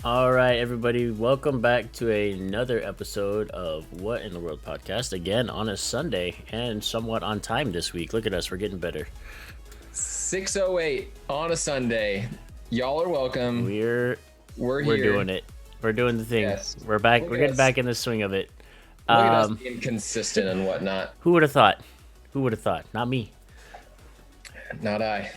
All right, everybody, welcome back to another episode of What in the World podcast. Again, on a Sunday and somewhat on time this week. Look at us, we're getting better. 6:08 on a Sunday. Y'all are welcome. We're here. doing it. We're doing the thing. Yes. We're back. Look We're at getting us. back in the swing of it. Look at us being consistent and whatnot. Who would have thought? Who would have thought? Not me. Not I.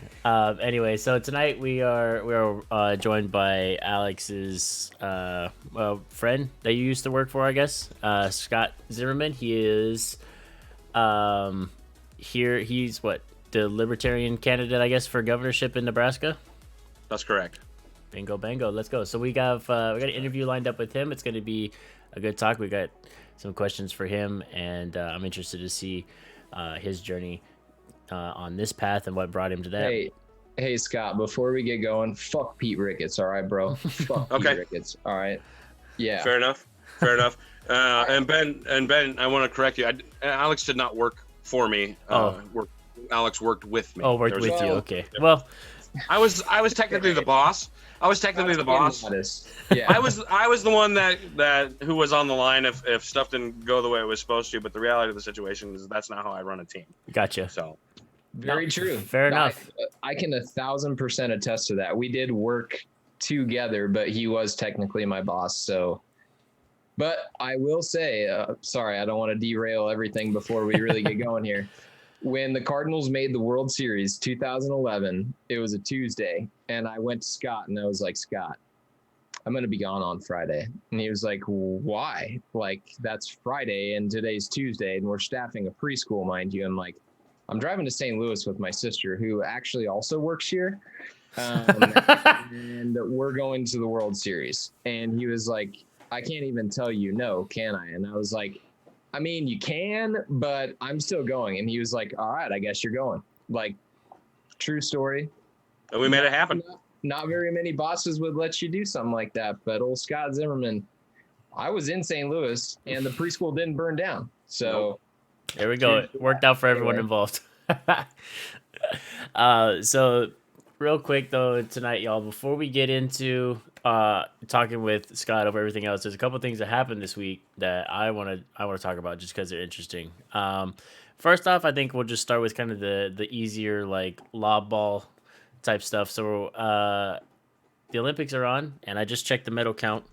Anyway, so tonight we are joined by Alex's friend that you used to work for, I guess. Scott Zimmerman. He is here. He's the Libertarian candidate, I guess, for governorship in Nebraska. That's correct. Bingo, bango. Let's go. So we got an interview lined up with him. It's going to be a good talk. We got some questions for him, and I'm interested to see his journey on this path and what brought him to that. Hey, Scott. Before we get going, fuck Pete Ricketts. All right, bro. Fuck Okay. Pete Ricketts. All right. Yeah. Fair enough. And Ben, I want to correct you. Alex did not work for me. Alex worked with me. Oh, worked with you. Well, Okay. Well, I was technically the boss. I was technically the boss. Yeah. I was the one that who was on the line if stuff didn't go the way it was supposed to. But the reality of the situation is that's not how I run a team. gotcha. So Very true. Fair enough. I can 1,000% attest to that. We did work together, but he was technically my boss. So, but I will say, sorry, I don't want to derail everything before we really get going here. When the Cardinals made the World Series 2011, it was a Tuesday, and I went to Scott and I was like, Scott, I'm going to be gone on Friday. And he was like, why? Like, that's Friday and today's Tuesday, and we're staffing a preschool, mind you. I'm like, I'm driving to St. Louis with my sister, who actually also works here. And we're going to the World Series. And he was like, I can't even tell you no, can I? And I was like, I mean, you can, but I'm still going. And he was like, all right, I guess you're going. Like, true story. and we made it happen. Not very many bosses would let you do something like that. But old Scott Zimmerman, I was in St. Louis and the preschool didn't burn down. So There we go. It worked out for everyone involved. So real quick though, tonight, y'all, before we get into talking with Scott over everything else, there's a couple things that happened this week that I want to talk about just because they're interesting. First off, I think we'll just start with kind of the easier, like, lob ball type stuff. So the Olympics are on, and I just checked the medal count.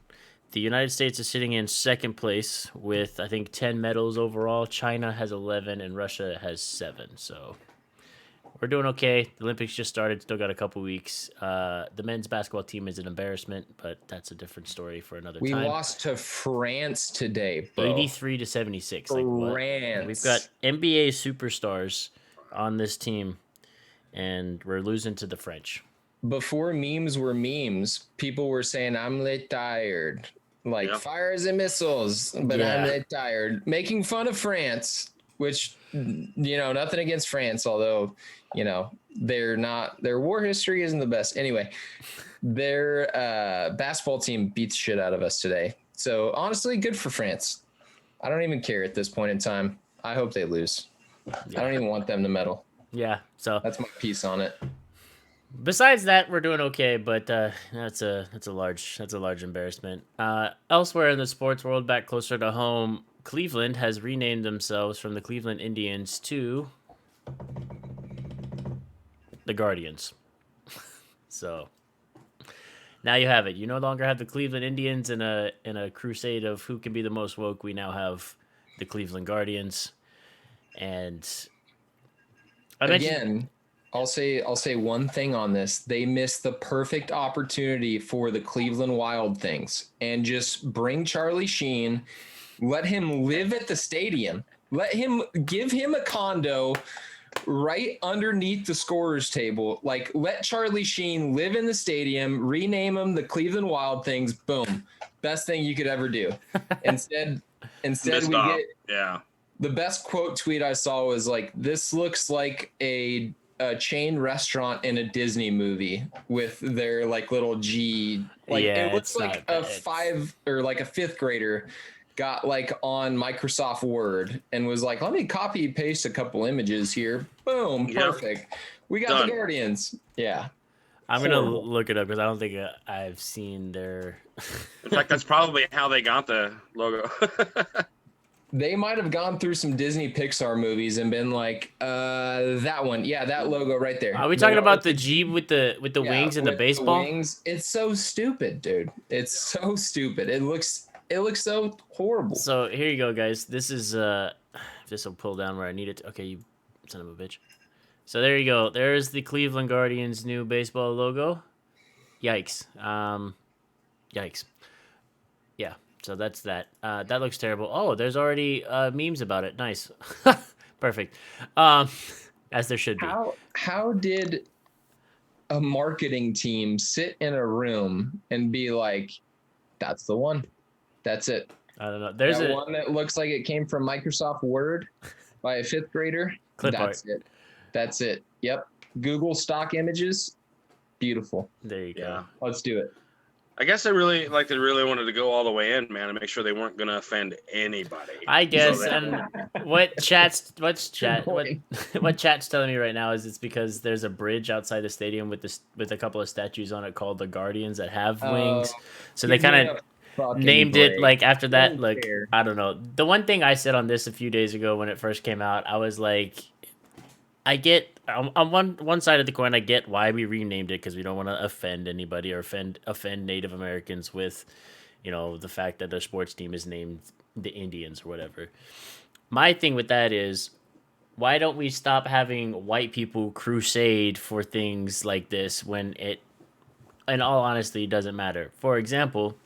The United States is sitting in second place with, I think, 10 medals overall. China has 11 and Russia has 7. So we're doing okay. The Olympics just started, still got a couple weeks. The men's basketball team is an embarrassment, but that's a different story for another we time. lost to France today, bro. 83-76. Like, what? France. We've got NBA superstars on this team, and we're losing to the French. Before memes were memes, people were saying, I'm retired. Like, fires and missiles, but I'm retired. Making fun of France, which, nothing against France, although, their war history isn't the best. Anyway, their basketball team beat the shit out of us today. So, honestly, good for France. I don't even care at this point in time. I hope they lose. I don't even want them to medal. Yeah, so That's my piece on it. besides that, we're doing okay, but that's a large embarrassment. Elsewhere in the sports world, back closer to home, Cleveland has renamed themselves from the Cleveland Indians to the Guardians. So now you have it. You no longer have the Cleveland Indians in a crusade of who can be the most woke. We now have the Cleveland Guardians, and Again, I'll say one thing on this. They missed the perfect opportunity for the Cleveland Wild Things, and just bring Charlie Sheen, let him live at the stadium, give him a condo right underneath the scorer's table. Like, let Charlie Sheen live in the stadium, rename him the Cleveland Wild Things. Boom. Best thing you could ever do. Instead we get the best quote tweet I saw was like, this looks like a chain restaurant in a Disney movie with their like little G. Like, it looks like a fifth grader got like on Microsoft Word and was like, let me copy paste a couple images here. Boom. Perfect. We got the Guardians. Yeah. I'm gonna Horrible. look it up because I don't think I've seen their. In fact, that's probably how they got the logo. They might have gone through some Disney Pixar movies and been like, that one, yeah, that logo right there. Are we The talking one about with the Jeep with the yeah, wings and the with baseball? wings. It's so stupid, dude. It's so stupid. It looks so horrible. So here you go, guys. This is this will pull down where I need it. Okay, you son of a bitch. So there you go. There's the Cleveland Guardians' new baseball logo. Yikes. Yikes. Yeah. So that's that. That looks terrible. Oh, there's already memes about it. Nice. Perfect. As there should be. How did a marketing team sit in a room and be like, that's the one. That's it. I don't know. There's that a one that looks like it came from Microsoft Word by a 5th grader. clip art. That's it. That's it. Yep. Google stock images. Beautiful. There you go. Yeah. Let's do it. I guess they really wanted to go all the way in, man, and make sure they weren't going to offend anybody. I guess. So And what chat's telling me right now is it's because there's a bridge outside the stadium with a couple of statues on it called the Guardians that have wings. So they kind of named it like after that. Like, I don't know. The one thing I said on this a few days ago when it first came out, I was like, I get on one side of the coin, I get why we renamed it because we don't want to offend anybody or offend Native Americans with, the fact that their sports team is named the Indians or whatever. My thing with that is, why don't we stop having white people crusade for things like this when it, in all honesty, doesn't matter? For example,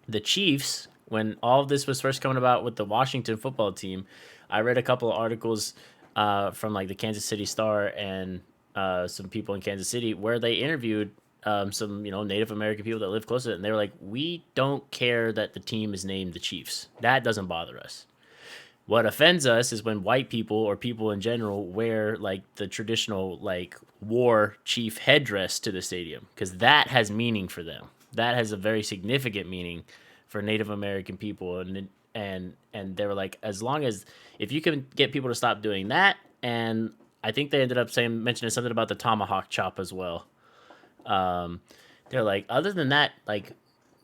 the Chiefs, when all of this was first coming about with the Washington football team, I read a couple of articles from like the Kansas City Star and some people in Kansas City where they interviewed some Native American people that live close to it, and they were like, we don't care that the team is named the Chiefs. That doesn't bother us. What offends us is when white people or people in general wear like the traditional like war chief headdress to the stadium, because that has meaning for them. That has a very significant meaning for Native American people, and they were like, as long as if you can get people to stop doing that, and I think they ended up mentioning something about the tomahawk chop as well. They're like, other than that, like,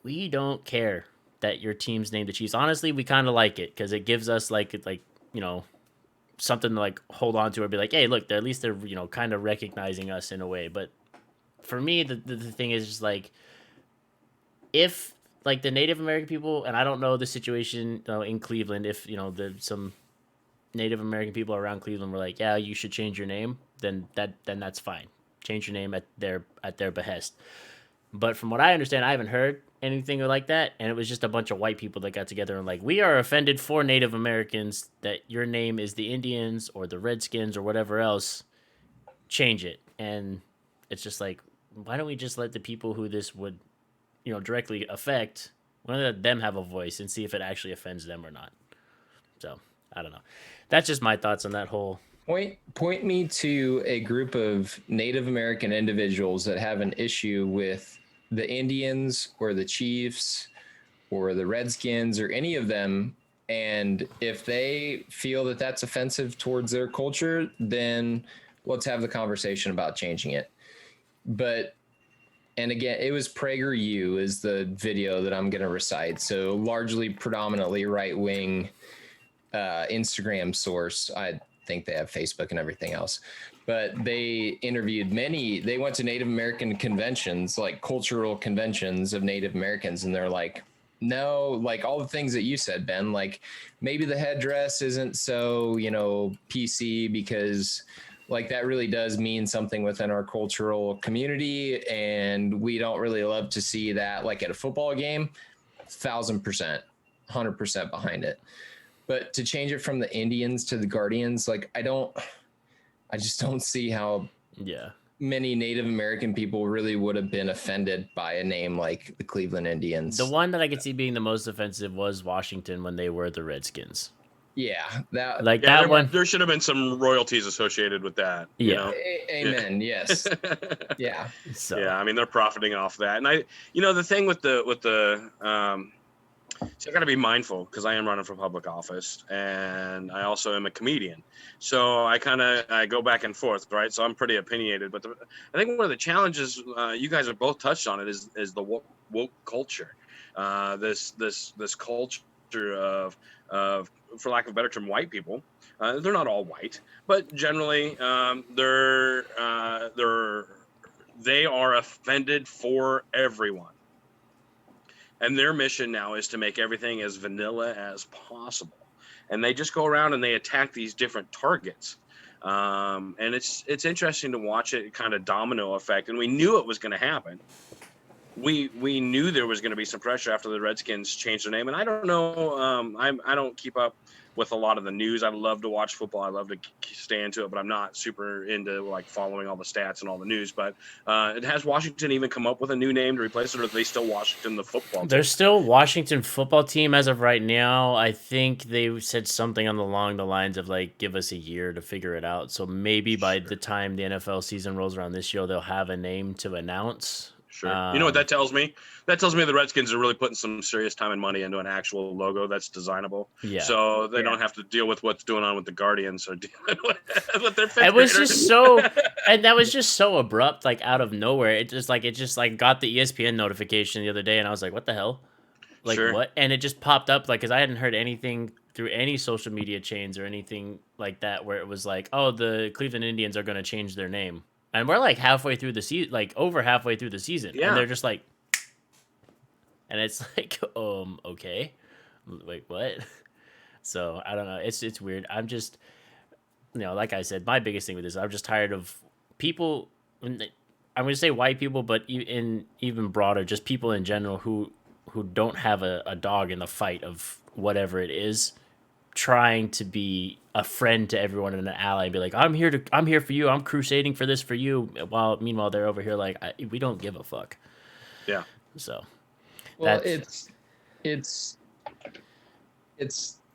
we don't care that your team's named the Chiefs. Honestly, we kind of like it because it gives us like something to like hold on to or be like, hey, look, at least they're kind of recognizing us in a way. But for me, the thing is just like, if like the Native American people, and I don't know the situation in Cleveland, if some Native American people around Cleveland were like, yeah, you should change your name, then that's fine. Change your name at their behest. But from what I understand, I haven't heard anything like that, and it was just a bunch of white people that got together and like, we are offended for Native Americans that your name is the Indians or the Redskins or whatever else. Change it. And it's just like, why don't we just let the people who this would directly affect, why don't let them have a voice and see if it actually offends them or not? So I don't know. That's just my thoughts on that whole. Point me to a group of Native American individuals that have an issue with the Indians or the Chiefs or the Redskins or any of them, and if they feel that that's offensive towards their culture, then let's have the conversation about changing it. But and again, it was PragerU is the video that I'm going to recite. So largely, predominantly right-wing Instagram source. I think they have Facebook and everything else. But they interviewed they went to Native American conventions, like cultural conventions of Native Americans. And they're like, no, like all the things that you said, Ben, like maybe the headdress isn't so, PC because like that really does mean something within our cultural community. And we don't really love to see that like at a football game, 1,000%, 100% behind it. But to change it from the Indians to the Guardians, like I just don't see how many Native American people really would have been offended by a name like the Cleveland Indians. The one that I could see being the most offensive was Washington when they were the Redskins. Yeah, that one. There should have been some royalties associated with that. Yeah. Amen. Yes. Yeah. So. Yeah, I mean they're profiting off that, and the thing with the So I got to be mindful because I am running for public office, and I also am a comedian. So I go back and forth, right? So I'm pretty opinionated. But I think one of the challenges you guys have both touched on it is the woke culture. This culture of, for lack of a better term, white people. They're not all white, but generally they are offended for everyone. And their mission now is to make everything as vanilla as possible. And they just go around and they attack these different targets. And it's interesting to watch it kind of domino effect. And we knew it was going to happen. We knew there was going to be some pressure after the Redskins changed their name. And I don't know. I don't keep up with a lot of the news. I love to watch football. I love to stay into it, but I'm not super into like following all the stats and all the news. But has Washington even come up with a new name to replace it, or are they still Washington the football team? They're still Washington football team as of right now. I think they said something along the lines of like, give us a year to figure it out. So maybe by the time the NFL season rolls around this year, they'll have a name to announce. Sure. You know what that tells me? That tells me the Redskins are really putting some serious time and money into an actual logo that's designable. Yeah. So they don't have to deal with what's going on with the Guardians or dealing with their fifth It was graders. just so, and that was just so abrupt, like out of nowhere. It just got the ESPN notification the other day, and I was like, what the hell? Like what? And it just popped up, like, because I hadn't heard anything through any social media chains or anything like that where it was like, oh, the Cleveland Indians are going to change their name. And we're like halfway through the season, like over halfway through the season. Yeah. And they're just like, and it's like, okay. Wait, what? So I don't know. It's weird. I'm just, like I said, my biggest thing with this, I'm just tired of people. I'm going to say white people, but in even broader, just people in general who don't have a dog in the fight of whatever it is, trying to be a friend to everyone and an ally and be like, I'm here for you. I'm crusading for this for you. While meanwhile they're over here like, we don't give a fuck. Yeah. So. Well, it's.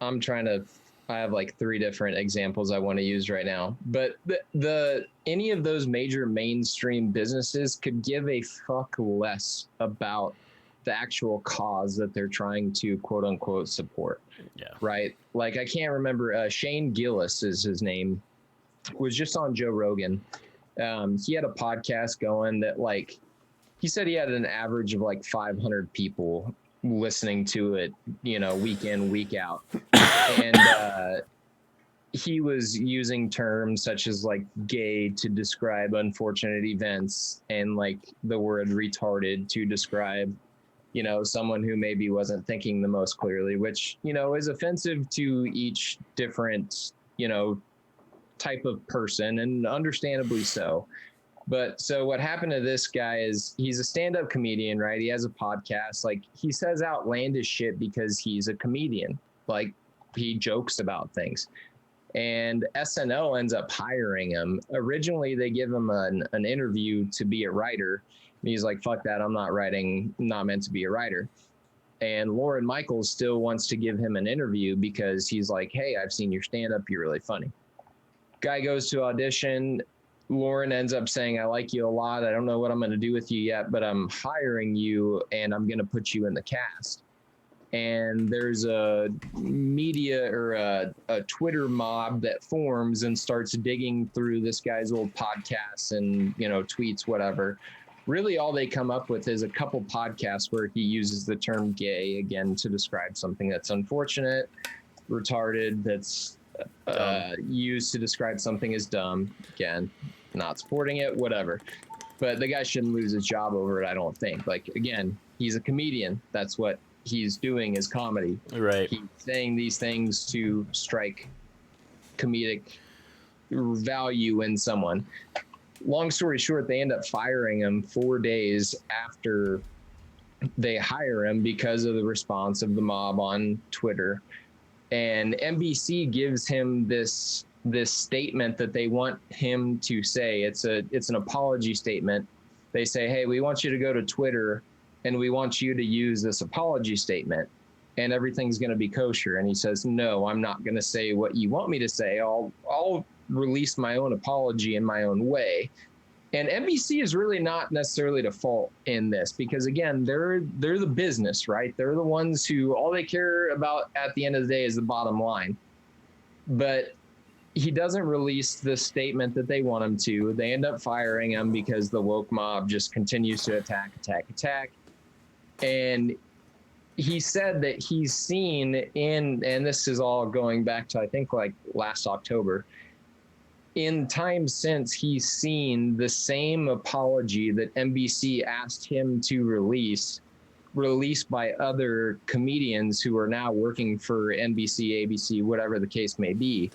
I'm trying to. I have like 3 different examples I want to use right now, but any of those major mainstream businesses could give a fuck less about the actual cause that they're trying to quote unquote support. Yeah. Right. Like I can't remember. Shane Gillis is his name. Was just on Joe Rogan. He had a podcast going that like he said he had an average of like 500 people listening to it, week in, week out. And he was using terms such as like gay to describe unfortunate events and like the word retarded to describe someone who maybe wasn't thinking the most clearly, which, is offensive to each different, type of person, and understandably so. But so what happened to this guy is he's a stand-up comedian, right? He has a podcast. Like he says outlandish shit because he's a comedian. Like he jokes about things. And SNL ends up hiring him. Originally, they give him an interview to be a writer. He's like, fuck that, I'm not meant to be a writer. And Lauren Michaels still wants to give him an interview because he's like, hey, I've seen your stand-up, you're really funny. Guy goes to audition. Lauren ends up saying, I like you a lot. I don't know what I'm going to do with you yet, but I'm hiring you and I'm going to put you in the cast. And there's a media or a Twitter mob that forms and starts digging through this guy's old podcasts and, tweets, whatever. Really, all they come up with is a couple podcasts where he uses the term gay, again, to describe something that's unfortunate, retarded, that's used to describe something as dumb. Again, not supporting it, whatever. But the guy shouldn't lose his job over it, I don't think. Like, again, he's a comedian. That's what he's doing is comedy. Right. He's saying these things to strike comedic value in someone. Long story short, they end up firing him 4 days after they hire him because of the response of the mob on Twitter. And NBC gives him this statement that they want him to say. It's an apology statement. They say, hey, we want you to go to Twitter and we want you to use this apology statement and everything's going to be kosher. And he says, no, I'm not going to say what you want me to say. I'll release my own apology in my own way. And NBC is really not necessarily to fault in this because, again, they're the business, right? They're the ones who all they care about at the end of the day is the bottom line. But he doesn't release the statement that they want him to. They end up firing him because the woke mob just continues to attack. And he said that he's seen and this is all going back to, I think, like last October, in time since, he's seen the same apology that NBC asked him to released by other comedians who are now working for NBC, ABC, whatever the case may be.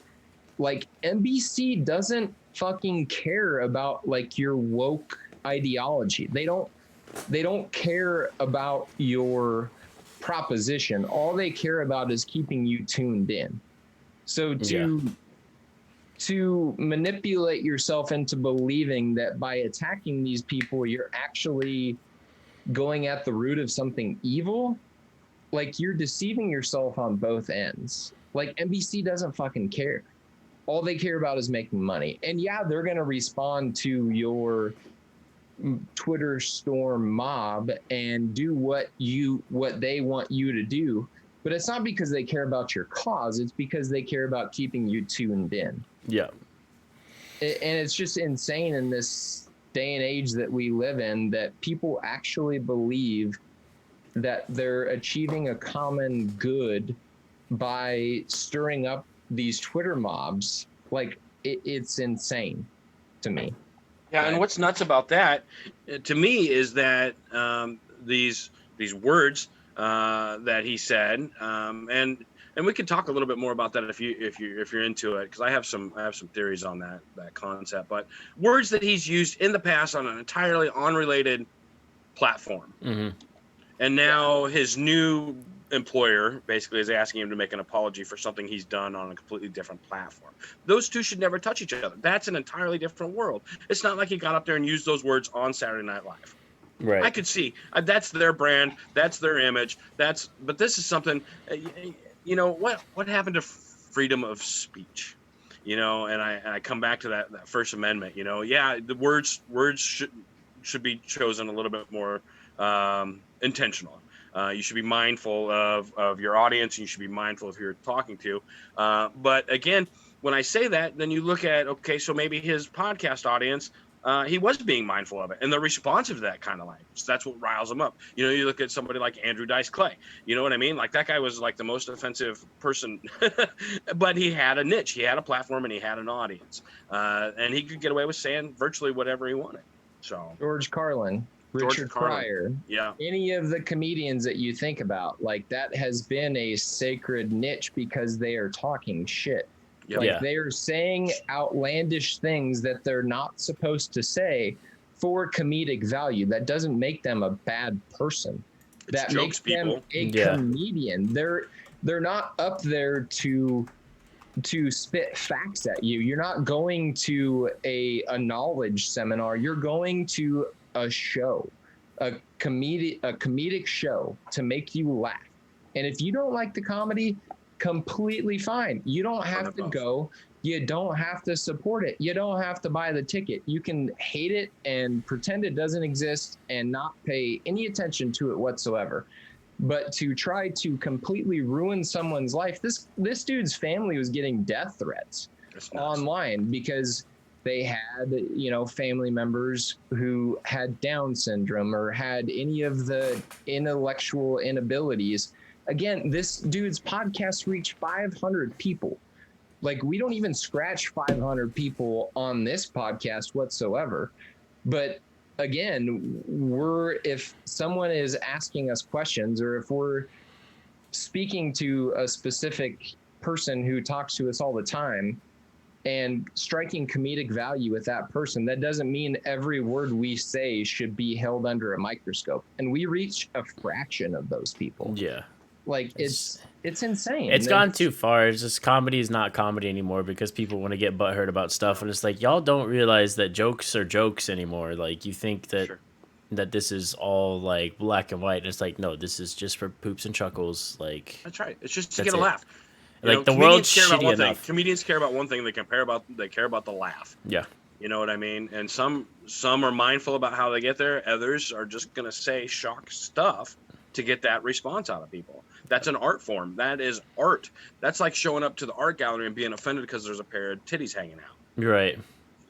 Like, NBC doesn't fucking care about like your woke ideology. They don't care about your proposition. All they care about is keeping you tuned in. So to manipulate yourself into believing that by attacking these people, you're actually going at the root of something evil, like, you're deceiving yourself on both ends. Like, NBC doesn't fucking care. All they care about is making money. And yeah, they're going to respond to your Twitter storm mob and do what they want you to do. But it's not because they care about your cause. It's because they care about keeping you tuned in. Yeah. And it's just insane in this day and age that we live in that people actually believe that they're achieving a common good by stirring up these Twitter mobs. Like, it's insane to me. Yeah, and what's nuts about that, to me, is that these words that he said, and we could talk a little bit more about that if you're into it, because I have some theories on that concept. But words that he's used in the past on an entirely unrelated platform, and now his new employer basically is asking him to make an apology for something he's done on a completely different platform. Those two should never touch each other. That's an entirely different world. It's not like he got up there and used those words on Saturday Night Live. Right. I could see that's their brand, that's their image, but this is something. You know what happened to freedom of speech? You know, and I come back to that First Amendment. You know, yeah, the words should be chosen a little bit more intentional. You should be mindful of your audience, and you should be mindful of who you're talking to. But again, when I say that, then you look at, okay, so maybe his podcast audience, he was being mindful of it, and they're responsive to that kind of language. That's what riles them up. You know, you look at somebody like Andrew Dice Clay. You know what I mean? Like, that guy was like the most offensive person, but he had a niche, he had a platform, and he had an audience, and he could get away with saying virtually whatever he wanted. So George Carlin, Richard Pryor, yeah, any of the comedians that you think about, like, that has been a sacred niche because they are talking shit. Like, they are saying outlandish things that they're not supposed to say for comedic value. That doesn't make them a bad person. That makes them a comedian. They're not up there to spit facts at you. You're not going to a knowledge seminar. You're going to a show, a comedic show to make you laugh. And if you don't like the comedy, completely fine. You don't have to go. You don't have to support it. You don't have to buy the ticket. You can hate it and pretend it doesn't exist and not pay any attention to it whatsoever. But to try to completely ruin someone's life, this dude's family was getting death threats online because they had, you know, family members who had Down syndrome or had any of the intellectual inabilities. Again, this dude's podcast reached 500 people. Like, we don't even scratch 500 people on this podcast whatsoever. But again, if someone is asking us questions, or if we're speaking to a specific person who talks to us all the time and striking comedic value with that person, that doesn't mean every word we say should be held under a microscope. And we reach a fraction of those people. Yeah. Like, it's insane. It's gone too far. It's just, comedy is not comedy anymore because people want to get butthurt about stuff, and it's like, y'all don't realize that jokes are jokes anymore. Like, you think that that this is all like black and white, and it's like, no, this is just for poops and chuckles. Like, that's right. It's just to get a laugh. Like, the world's shitty enough. Comedians care about one thing. They care about the laugh. Yeah. You know what I mean? And some are mindful about how they get there. Others are just going to say shock stuff to get that response out of people. That's an art form. That is art. That's like showing up to the art gallery and being offended because there's a pair of titties hanging out. Right.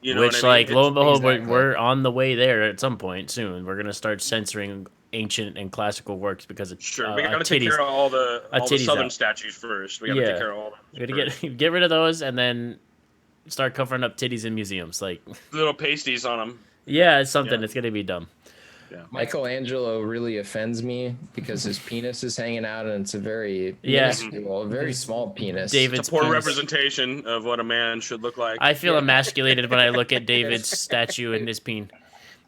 You know Which, what I mean? like, lo and behold, Exactly. we're on the way there at some point soon. We're gonna start censoring ancient and classical works because of Sure, we got to titties. take care of all the titties southern out. statues first. We got to take care of all We that. gotta get rid of those and then start covering up titties in museums. Like, Little pasties on them. yeah, it's something. Yeah. It's gonna be dumb. Yeah. Michelangelo really offends me because his penis is hanging out, and it's a very minuscule, very small penis. David's It's a poor penis. representation of what a man should look like. I feel emasculated when I look at David's statue and his peen.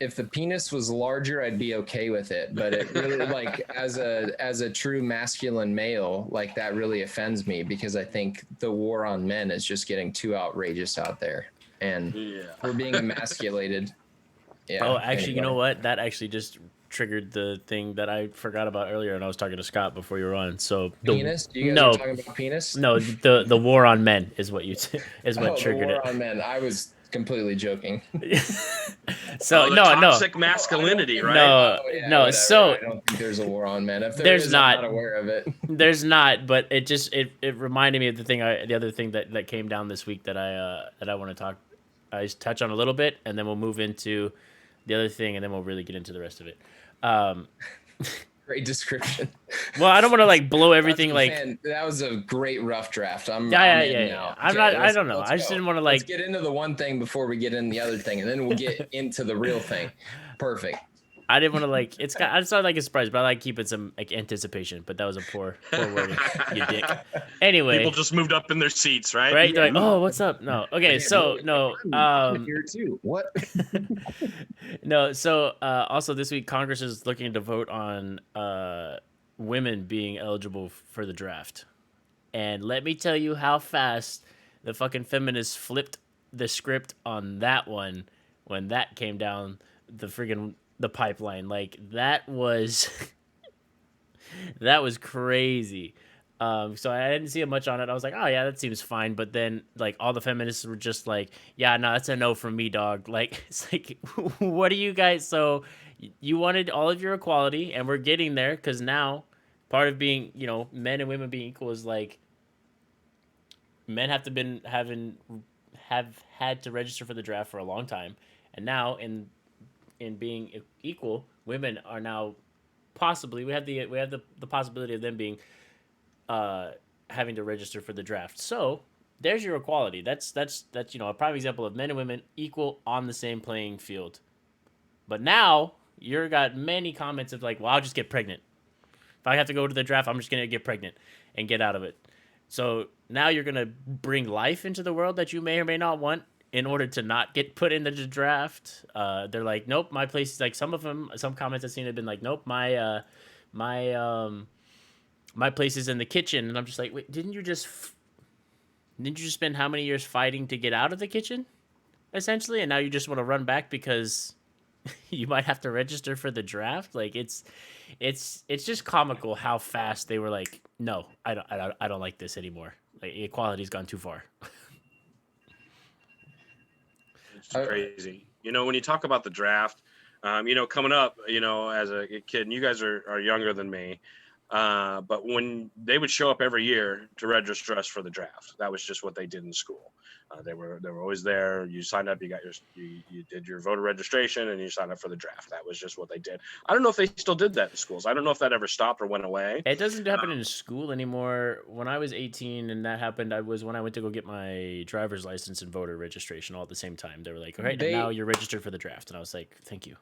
If the penis was larger, I'd be okay with it, but it really, like, as a true masculine male, like, that really offends me because I think the war on men is just getting too outrageous out there, and we're being emasculated. Yeah. Oh, actually, you know what? That actually just triggered the thing that I forgot about earlier, and I was talking to Scott before you were on. So Penis? You guys were talking about penis? No, the war on men is what is what triggered the war it. on men. I was completely joking. So the no, toxic masculinity, right? no, Yeah, no. whatever. So I don't think there's a war on men. If there's is, not. I'm not aware of it. There's not, but it just it reminded me of the other thing that came down this week that I want to touch on a little bit, and then we'll move into the other thing, and then we'll really get into the rest of it. Great description. Well, I don't want to like blow everything like. Man, that was a great rough draft. I'm in Yeah. now. I'm Okay, not. I let's- don't know. let's I just go. didn't want to Let's like. get into the one thing before we get in the other thing, and then we'll get into the real thing. Perfect. I didn't want to like. It's not like a surprise, but I like keeping some like anticipation. But that was a poor wording, you dick. Anyway, People just moved up in their seats, right? right? They're like, oh, what's up? No. Okay, so no. I'm here too. What? No. So also this week, Congress is looking to vote on women being eligible for the draft, and let me tell you how fast the fucking feminists flipped the script on that one when that came down the pipeline. Like that was crazy. So I didn't see much on it. I was like, oh yeah, that seems fine. But then like all the feminists were just like, yeah, no, that's a no from me, dog. Like it's like, what are you guys? So you wanted all of your equality, and we're getting there because now part of being, men and women being equal is like men have had to register for the draft for a long time, and now in being equal, women are now possibly we have the possibility of them being having to register for the draft. So there's your equality. That's a prime example of men and women equal on the same playing field. But now you're got many comments of like, well, I'll just get pregnant. If I have to go to the draft, I'm just gonna get pregnant and get out of it. So now you're gonna bring life into the world that you may or may not want in order to not get put into the draft. They're like, nope, my place is like some comments I've seen have been like, nope, my place is in the kitchen, and I'm just like, wait, didn't you just spend how many years fighting to get out of the kitchen, essentially, and now you just want to run back because you might have to register for the draft? Like it's just comical how fast they were like, no, I don't like this anymore. Like equality's gone too far. It's crazy. When you talk about the draft, coming up, as a kid, and you guys are younger than me, but when they would show up every year to register us for the draft, that was just what they did in school. They were always there. You signed up, you did your voter registration, and you signed up for the draft. That was just what they did. I don't know if they still did that in schools. I don't know if that ever stopped or went away. It doesn't happen in school anymore. When I was 18 and that happened, when I went to go get my driver's license and voter registration all at the same time. They were like, all right, now you're registered for the draft. And I was like, thank you.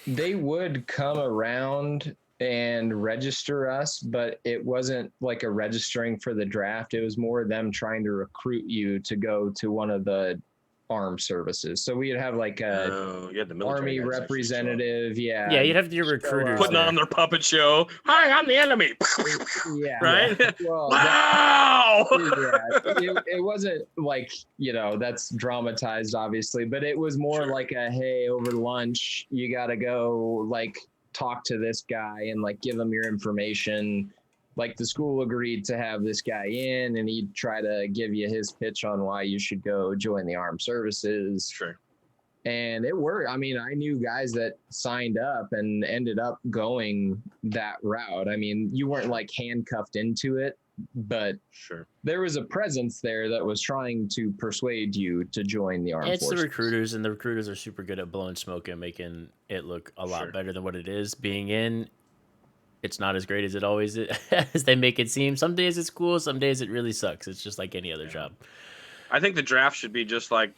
They would come around and register us, but it wasn't like a registering for the draft. It was more them trying to recruit you to go to one of the armed services. So we'd have like a army representative. Yeah, you'd have your recruiters putting on their puppet show. Hi, I'm the enemy. Yeah, right. Yeah. Well, wow. It wasn't like that's dramatized, obviously, but it was more like a hey, over lunch you got to go like talk to this guy and like give him your information. Like the school agreed to have this guy in, and he'd try to give you his pitch on why you should go join the armed services. Sure. And it worked. I mean, I knew guys that signed up and ended up going that route. I mean, you weren't like handcuffed into it, but Sure. there was a presence there that was trying to persuade you to join the armed It's forces. the recruiters, and the recruiters are super good at blowing smoke and making it look a lot Sure. better than what it is. Being in, it's not as great as it always is, as they make it seem. Some days it's cool, some days it really sucks. It's just like any other job. I think the draft should be just like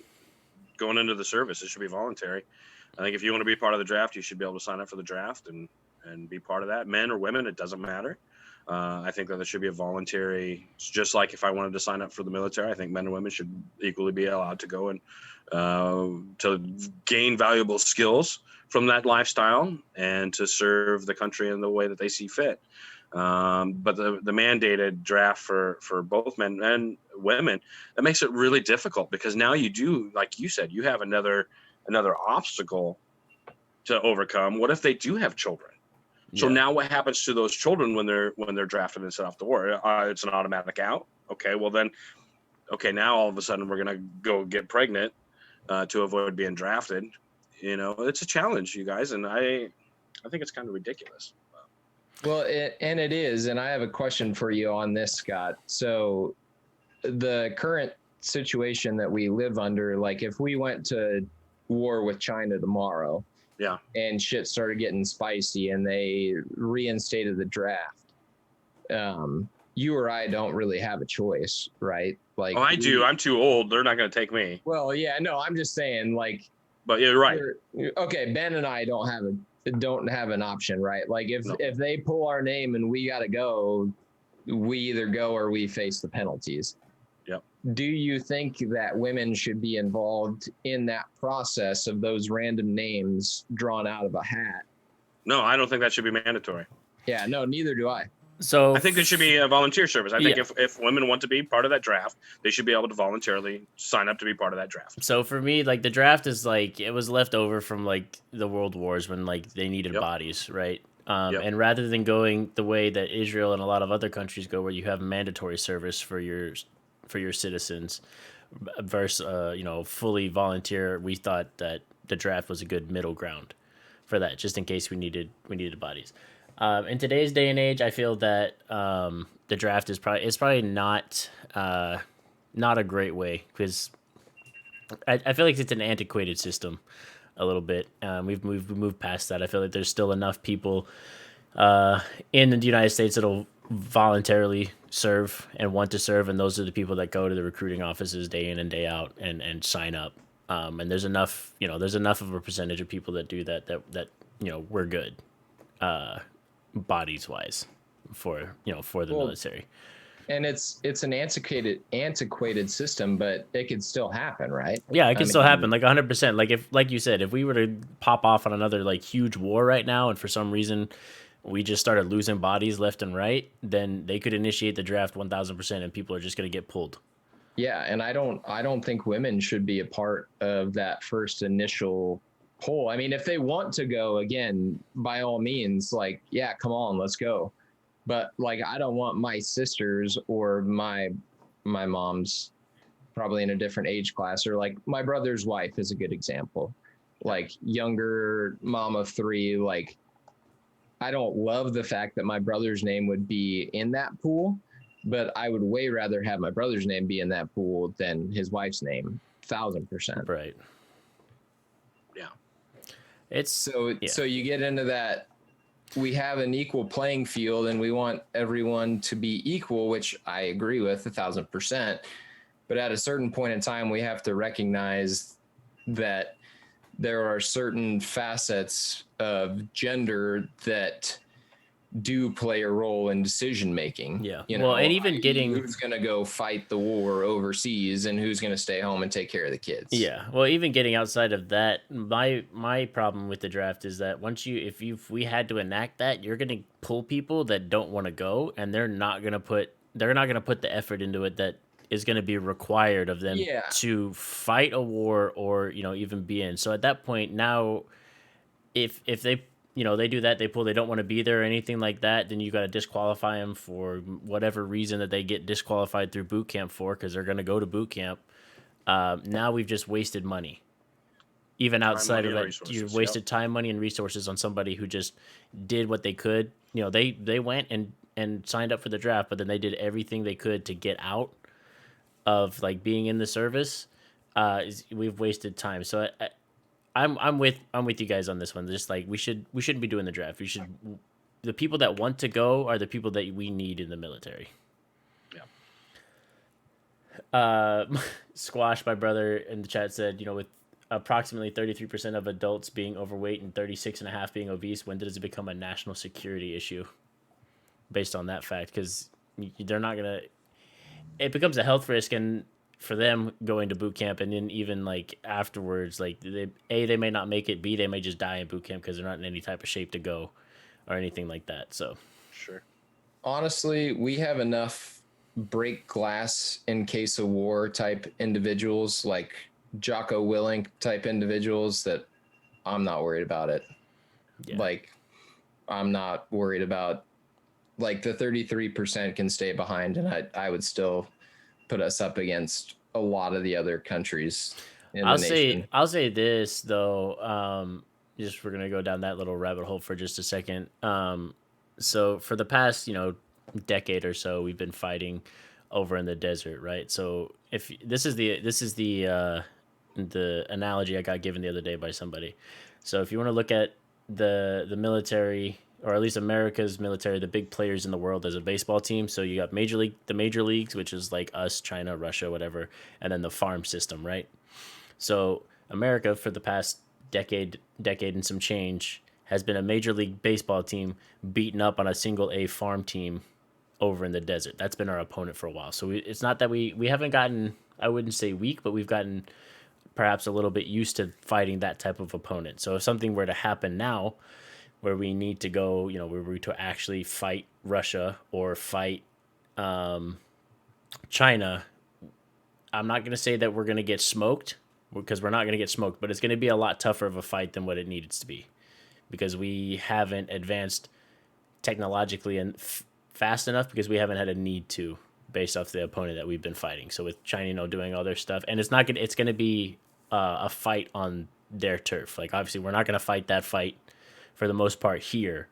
going into the service. It should be voluntary. I think if you want to be part of the draft, you should be able to sign up for the draft and be part of that. Men or women, it doesn't matter. I think that there should be a voluntary, just like if I wanted to sign up for the military, I think men and women should equally be allowed to go and to gain valuable skills from that lifestyle and to serve the country in the way that they see fit. But the mandated draft for both men and women, that makes it really difficult because now you do, like you said, you have another obstacle to overcome. What if they do have children? So now what happens to those children when they're drafted and sent off to war? It's an automatic out. Okay, well then, now all of a sudden we're gonna go get pregnant to avoid being drafted. You know, it's a challenge, you guys, and I think it's kind of ridiculous. Well, it is, and I have a question for you on this, Scott. So the current situation that we live under, like if we went to war with China tomorrow, yeah, and shit started getting spicy and they reinstated the draft, you or I don't really have a choice, right? Like, I do. I'm too old. They're not going to take me. Well, yeah, no, I'm just saying, like, but you're right. Okay, Ben and I don't have an option, right? Like if they pull our name and we got to go, we either go or we face the penalties. Yep. Do you think that women should be involved in that process of those random names drawn out of a hat? No, I don't think that should be mandatory. Yeah, no, neither do I. So I think there should be a volunteer service. I think if women want to be part of that draft, they should be able to voluntarily sign up to be part of that draft. So for me, like the draft is like it was left over from like the world wars when like they needed bodies, right? And rather than going the way that Israel and a lot of other countries go, where you have mandatory service for your citizens versus fully volunteer, we thought that the draft was a good middle ground for that, just in case we needed bodies. In today's day and age, I feel that the draft is probably not a great way because I feel like it's an antiquated system a little bit. We've moved past that. I feel like there's still enough people in the United States that'll voluntarily serve and want to serve, and those are the people that go to the recruiting offices day in and day out and sign up. And there's enough of a percentage of people that do that we're good. Bodies wise for the military. And it's an antiquated system, but it could still happen, right? Yeah, it can still happen, like 100%. Like like you said, if we were to pop off on another like huge war right now, and for some reason we just started losing bodies left and right, then they could initiate the draft 1,000%, and people are just going to get pulled. Yeah, and I don't think women should be a part of that first initial poll. I mean, if they want to go, again, by all means, like, yeah, come on, let's go. But like, I don't want my sisters or my mom's, probably in a different age class, or like my brother's wife is a good example, like younger mom of 3. Like, I don't love the fact that my brother's name would be in that pool, but I would way rather have my brother's name be in that pool than his wife's name, 1,000%. Right. Yeah. It's so you get into that. We have an equal playing field and we want everyone to be equal, which I agree with 1,000%. But at a certain point in time, we have to recognize that there are certain facets of gender that do play a role in decision making. Yeah. Well, and even getting who's going to go fight the war overseas and who's going to stay home and take care of the kids. Yeah. Well, even getting outside of that, my problem with the draft is that if we had to enact that, you're going to pull people that don't want to go, and they're not going to put the effort into it that is going to be required of them to fight a war or even be in. So at that point now, if they they do that, they don't want to be there or anything like that, then you got to disqualify them for whatever reason that they get disqualified through boot camp for, because they're going to go to boot camp. Now we've just wasted money. even Time, outside money, of and that, you resources. wasted time, money, and resources on somebody who just did what they could. You know, they went and signed up for the draft, but then they did everything they could to get out of like being in the service. We've wasted time. So I'm with you guys on this one. Just like we shouldn't be doing the draft. We should the people that want to go are the people that we need in the military. Yeah. Squash, my brother in the chat said, you know, with approximately 33% of adults being overweight and 36.5% being obese, when does it become a national security issue? Based on that fact, because they're not gonna. It becomes a health risk, and for them going to boot camp, and then even like afterwards, like they may not make it. B, they may just die in boot camp because they're not in any type of shape to go, or anything like that. So, Sure. Honestly, we have enough break glass in case of war type individuals, like Jocko Willink type individuals, that I'm not worried about it. yeah. Like, I'm not worried about, like, the 33% can stay behind, and I would still put us up against a lot of the other countries in the nation. I'll say this though. Just we're gonna go down that little rabbit hole for just a second. So for the past, you know, decade or so, we've been fighting over in the desert, right? So if this is the analogy I got given the other day by somebody. So if you want to look at the military, or at least America's military, the big players in the world as a baseball team. So you got the major leagues, which is like us, China, Russia, whatever, and then the farm system, right? So America for the past decade and some change has been a major league baseball team beaten up on a single A farm team over in the desert. That's been our opponent for a while. So it's not that we haven't gotten, I wouldn't say weak, but we've gotten perhaps a little bit used to fighting that type of opponent. So if something were to happen now where we need to go, you know, where we to actually fight Russia or fight China, I'm not going to say that we're going to get smoked, because we're not going to get smoked, but it's going to be a lot tougher of a fight than what it needs to be, because we haven't advanced technologically and fast enough, because we haven't had a need to, based off the opponent that we've been fighting. So with China, you know, doing all their stuff, and it's going to be a fight on their turf. Like obviously we're not going to fight that fight for the most part here.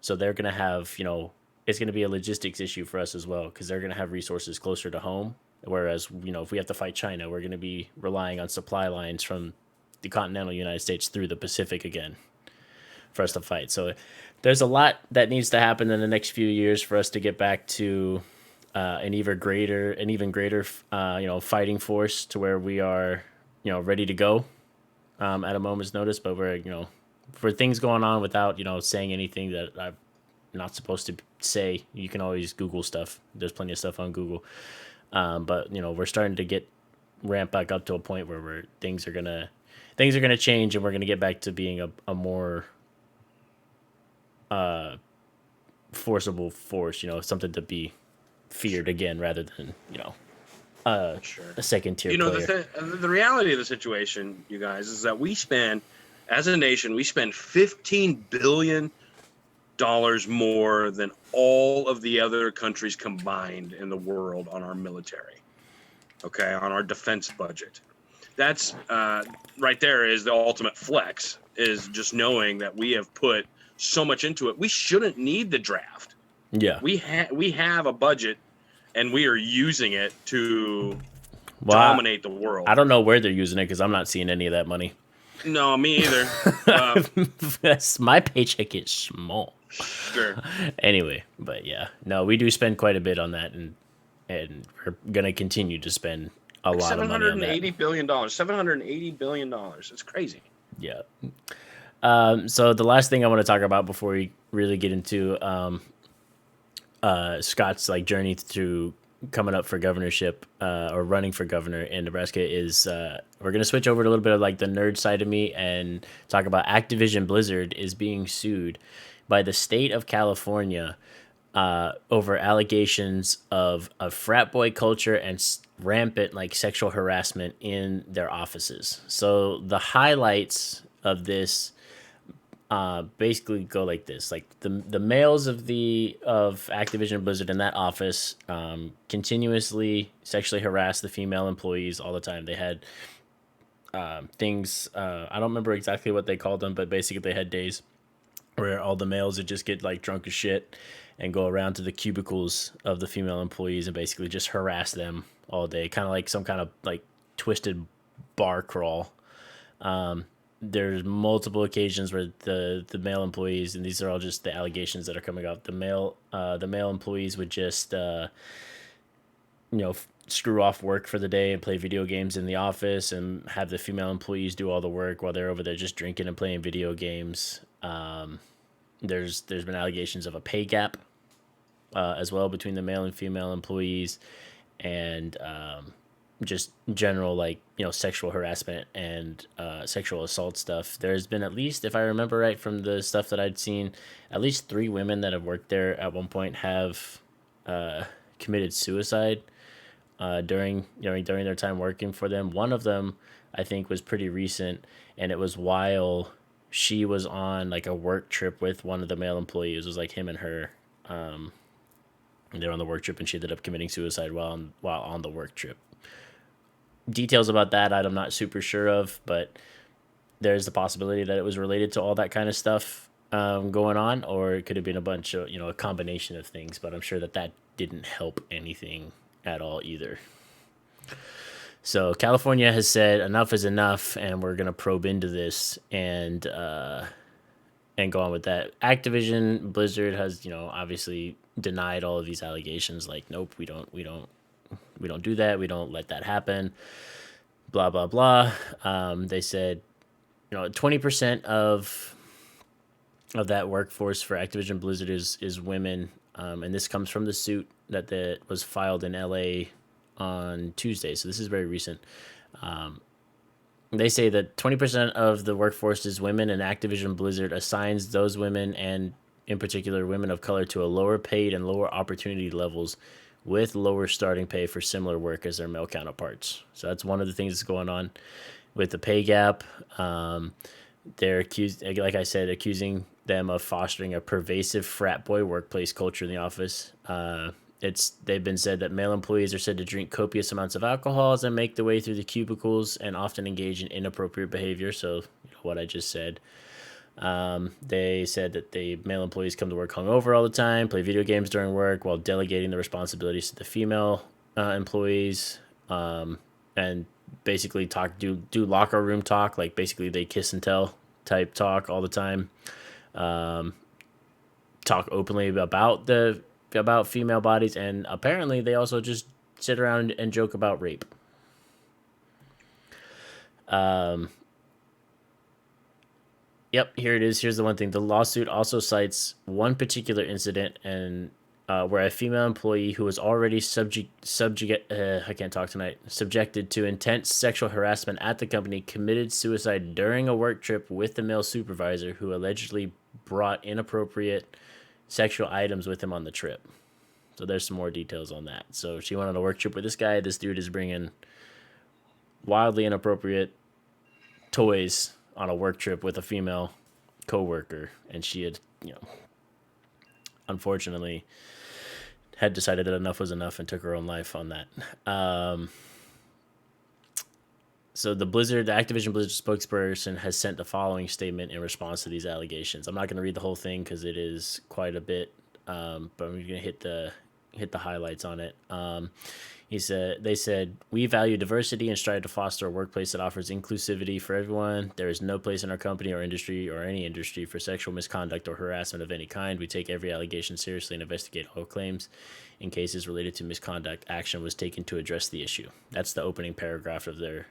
So they're going to have, you know, it's going to be a logistics issue for us as well, because they're going to have resources closer to home. Whereas, you know, if we have to fight China, we're going to be relying on supply lines from the continental United States through the Pacific again for us to fight. So there's a lot that needs to happen in the next few years for us to get back to an even greater, you know, fighting force, to where we are, you know, ready to go at a moment's notice. But we're, you know, for things going on without, you know, saying anything that I'm not supposed to say, you can always Google stuff. There's plenty of stuff on Google. But you know, we're starting to get ramped back up to a point where things are gonna change, and we're gonna get back to being a more forcible force. You know, something to be feared again, rather than, you know, Sure. a second tier. You know, player. the reality of the situation, you guys, is that as a nation, we spend $15 billion more than all of the other countries combined in the world on our military. Okay, on our defense budget. That's right there is the ultimate flex, is just knowing that we have put so much into it. We shouldn't need the draft. Yeah, we have a budget, and we are using it to dominate the world. I don't know where they're using it, because I'm not seeing any of that money. No, me either. My paycheck is small. Sure. Anyway, but yeah, no, we do spend quite a bit on that, and we're gonna continue to spend a lot of money on that. $780 billion. $780 billion. It's crazy. Yeah. So the last thing I want to talk about before we really get into Scott's like journey through coming up for governorship or running for governor in Nebraska is we're going to switch over to a little bit of like the nerd side of me and talk about Activision Blizzard is being sued by the state of California over allegations of a frat boy culture and rampant like sexual harassment in their offices. So the highlights of this basically go like this: like the males of Activision Blizzard in that office continuously sexually harassed the female employees all the time. They had things. I don't remember exactly what they called them, but basically they had days where all the males would just get like drunk as shit and go around to the cubicles of the female employees and basically just harass them all day, kind of like some kind of like twisted bar crawl. There's multiple occasions where the male employees, and these are all just the allegations that are coming out. The male employees would just screw off work for the day and play video games in the office, and have the female employees do all the work while they're over there just drinking and playing video games. There's been allegations of a pay gap as well between the male and female employees, and just general sexual harassment and sexual assault stuff. There's been, at least if I remember right from the stuff that I'd seen, at least 3 women that have worked there at one point have committed suicide during their time working for them. One of them, I think, was pretty recent, and it was while she was on like a work trip with one of the male employees. It was like him and her. They're on the work trip, and she ended up committing suicide while on the work trip. Details about that I'm not super sure of, but there's the possibility that it was related to all that kind of stuff going on, or it could have been a bunch of a combination of things. But I'm sure that didn't help anything at all either. So California has said enough is enough, and we're gonna probe into this and go on with that. Activision Blizzard has obviously denied all of these allegations. Like, nope, we don't do that. We don't let that happen. Blah blah blah. They said 20% of that workforce for Activision Blizzard is women, and this comes from the suit that was filed in LA on Tuesday. So this is very recent. They say that 20% of the workforce is women, and Activision Blizzard assigns those women, and in particular women of color, to a lower paid and lower opportunity levels with lower starting pay for similar work as their male counterparts. So that's one of the things that's going on with the pay gap. They're accused, like I said, accusing them of fostering a pervasive frat boy workplace culture in the office. They've been said that male employees are said to drink copious amounts of alcohol and make their way through the cubicles and often engage in inappropriate behavior. So what I just said. They said that the male employees come to work hungover all the time, play video games during work while delegating the responsibilities to the female employees, and basically do locker room talk. Like, basically they kiss and tell type talk all the time. Talk openly about female bodies, and apparently they also just sit around and joke about rape. Yep, here it is. Here's the one thing. The lawsuit also cites one particular incident and where a female employee who was already subjected to intense sexual harassment at the company committed suicide during a work trip with the male supervisor, who allegedly brought inappropriate sexual items with him on the trip. So there's some more details on that. So she went on a work trip with this guy. This dude is bringing wildly inappropriate toys on a work trip with a female coworker, and she had, unfortunately, had decided that enough was enough and took her own life on that. So the Activision Blizzard spokesperson has sent the following statement in response to these allegations. I'm not going to read the whole thing because it is quite a bit, but I'm going to hit the highlights on it. They said, "We value diversity and strive to foster a workplace that offers inclusivity for everyone. There is no place in our company or industry or any industry for sexual misconduct or harassment of any kind. We take every allegation seriously and investigate all claims. In cases related to misconduct, action was taken to address the issue." That's the opening paragraph of their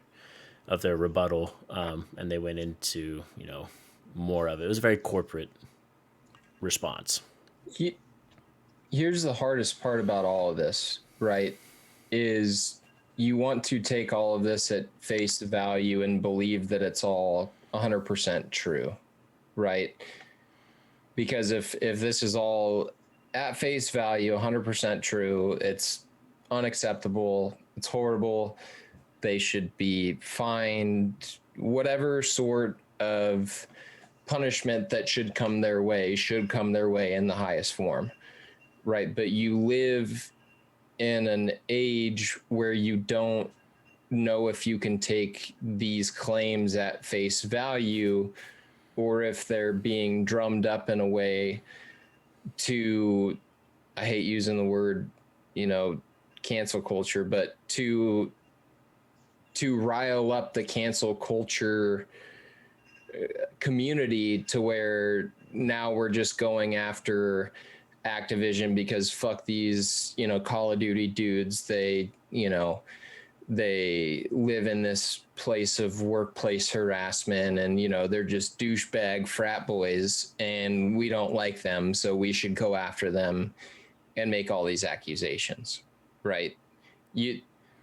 rebuttal, and they went into more of it. It was a very corporate response. Here's the hardest part about all of this, right? Is you want to take all of this at face value and believe that it's all 100% true, right? Because if this is all at face value 100% true, it's unacceptable, it's horrible, they should be fined, whatever sort of punishment that should come their way in the highest form, right? But you live in an age where you don't know if you can take these claims at face value or if they're being drummed up in a way to, I hate using the word, cancel culture, but to rile up the cancel culture community to where now we're just going after Activision because fuck these, Call of Duty dudes. They live in this place of workplace harassment and, they're just douchebag frat boys and we don't like them. So we should go after them and make all these accusations. Right.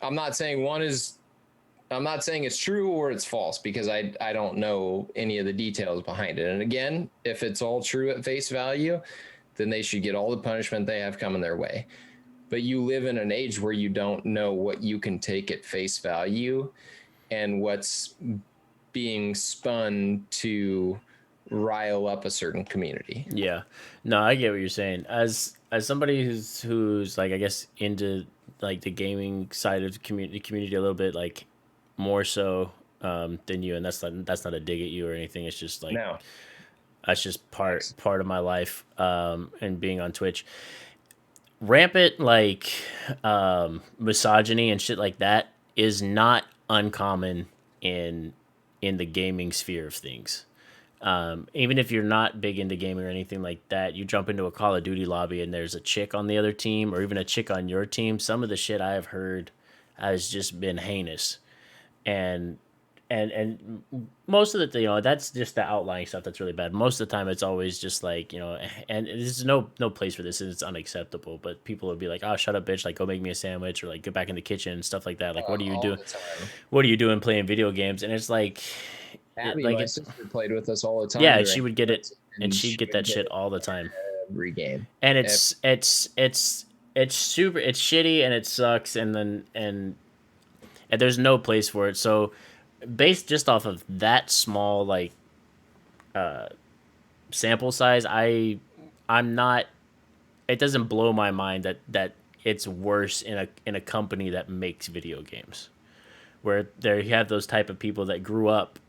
I'm not saying it's true or it's false because I don't know any of the details behind it. And again, if it's all true at face value, then they should get all the punishment they have coming their way. But you live in an age where you don't know what you can take at face value and what's being spun to rile up a certain community. Yeah. No, I get what you're saying. As somebody who's like, I guess, into like the gaming side of the community a little bit, like more so than you, and that's not a dig at you or anything. It's just like No. That's just part of my life, and being on Twitch. Rampant like misogyny and shit like that is not uncommon in the gaming sphere of things. Even if you're not big into gaming or anything like that, you jump into a Call of Duty lobby and there's a chick on the other team or even a chick on your team. Some of the shit I have heard has just been heinous, and most of the that's just the outlying stuff that's really bad. Most of the time it's always just like, and there's no place for this and it's unacceptable, but people would be like, oh, shut up, bitch, like go make me a sandwich or like get back in the kitchen and stuff like that. Like what are you doing playing video games? And it's like Abby, my sister played with us all the time. Yeah, she would get it and she'd get that shit all the time. Every game. And it's super, it's shitty and it sucks, and there's no place for it. So based just off of that small like sample size, I'm not, it doesn't blow my mind that it's worse in a company that makes video games, where there you have those type of people that grew up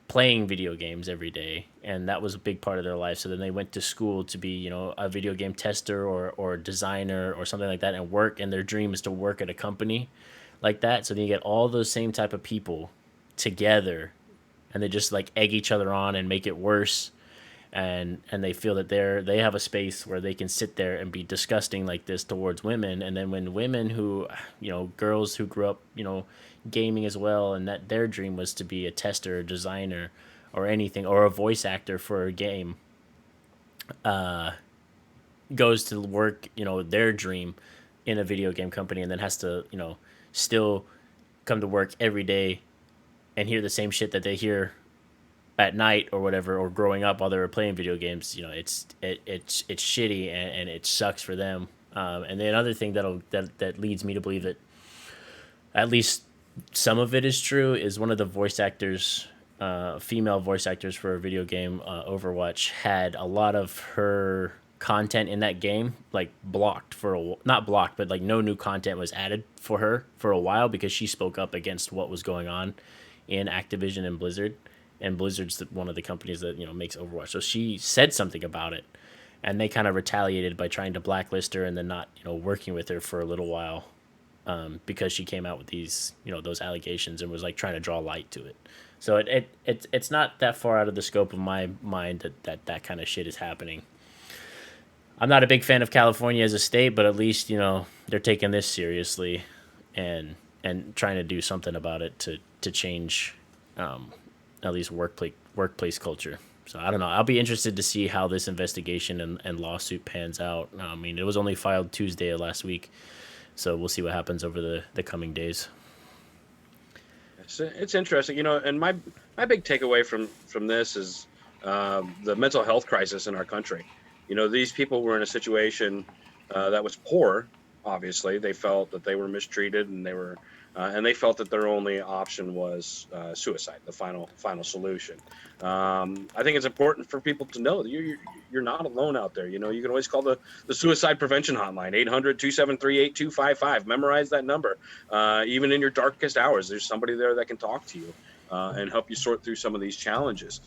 playing video games every day and that was a big part of their life. So then they went to school to be, a video game tester or designer or something like that and work, and their dream is to work at a company like that. So then you get all those same type of people together and they just like egg each other on and make it worse, and they feel that they have a space where they can sit there and be disgusting like this towards women. And then when women who, girls who grew up, gaming as well, and that their dream was to be a tester or designer or anything or a voice actor for a game, goes to work, their dream in a video game company, and then has to, still come to work every day and hear the same shit that they hear at night or whatever, or growing up while they were playing video games. It's shitty and it sucks for them. And the other thing that leads me to believe that at least some of it is true is one of the voice actors, female voice actors for a video game, Overwatch, had a lot of her content in that game like blocked not blocked, but like no new content was added for her for a while because she spoke up against what was going on in Activision and Blizzard. And Blizzard's one of the companies that makes Overwatch. So she said something about it, and they kind of retaliated by trying to blacklist her and then not working with her for a little while, because she came out with these those allegations and was like trying to draw light to it. So it's not that far out of the scope of my mind that kind of shit is happening. I'm not a big fan of California as a state, but at least they're taking this seriously and trying to do something about it to change at least workplace culture. So I don't know. I'll be interested to see how this investigation and lawsuit pans out. I mean, it was only filed Tuesday of last week, so we'll see what happens over the coming days. It's interesting, and my big takeaway from this is the mental health crisis in our country. These people were in a situation that was poor. Obviously, they felt that they were mistreated and they were and they felt that their only option was suicide, the final solution. I think it's important for people to know that you're not alone out there. You know, you can always call the suicide prevention hotline, 800-273-8255. Memorize that number. Even in your darkest hours, there's somebody there that can talk to you and help you sort through some of these challenges.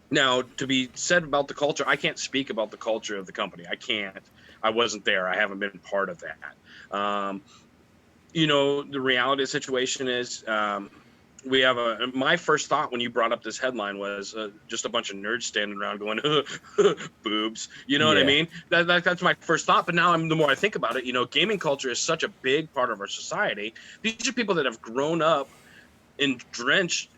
Now, to be said about the culture, I can't speak about the culture of the company. I can't. I wasn't there. I haven't been part of that. You know, the reality of the situation is we have my first thought when you brought up this headline was just a bunch of nerds standing around going, boobs. You know what I mean? That's my first thought. But now the more I think about it, you know, gaming culture is such a big part of our society. These are people that have grown up entrenched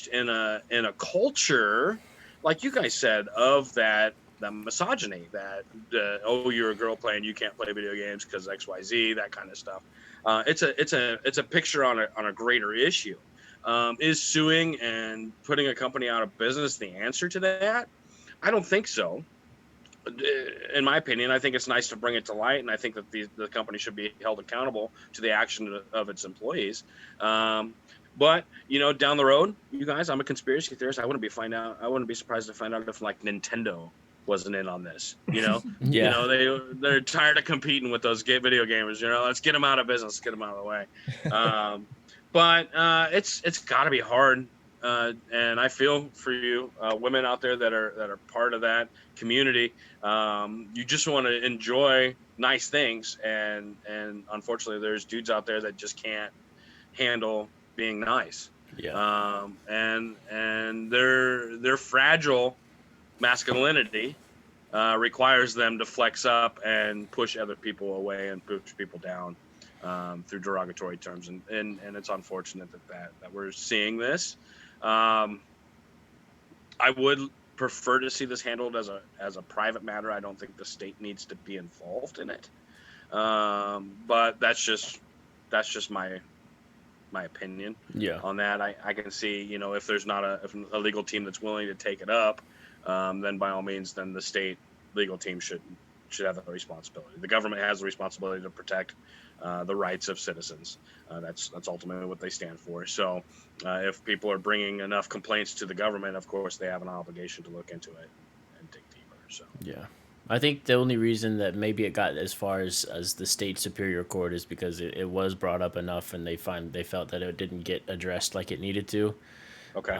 in a culture, like you guys said, of that misogyny, that oh, you're a girl playing, you can't play video games because XYZ, that kind of stuff. It's a picture on a greater issue. Is suing and putting a company out of business the answer to that? I don't think so. In my opinion, I think it's nice to bring it to light, and I think that the company should be held accountable to the action of its employees. But you know, down the road, you guys, I'm a conspiracy theorist. I wouldn't be surprised to find out if like Nintendo wasn't in on this. You know, you know, they're tired of competing with those video gamers. You know, let's get them out of business, get them out of the way. But it's got to be hard, and I feel for you, women out there that are part of that community. You just want to enjoy nice things, and unfortunately, there's dudes out there that just can't handle being nice. And their fragile masculinity requires them to flex up and push other people away and push people down through derogatory terms, and it's unfortunate that we're seeing this. I would prefer to see this handled as a private matter. I don't think the state needs to be involved in it, but that's just my opinion on that. I can see, you know, if there's not a legal team that's willing to take it up, then by all means, then the state legal team should have the responsibility. The government has the responsibility to protect the rights of citizens. That's ultimately what they stand for. So if people are bringing enough complaints to the government, of course they have an obligation to look into it and dig deeper. So I think the only reason that maybe it got as far as the state superior court is because it was brought up enough, and they felt that it didn't get addressed like it needed to. Okay.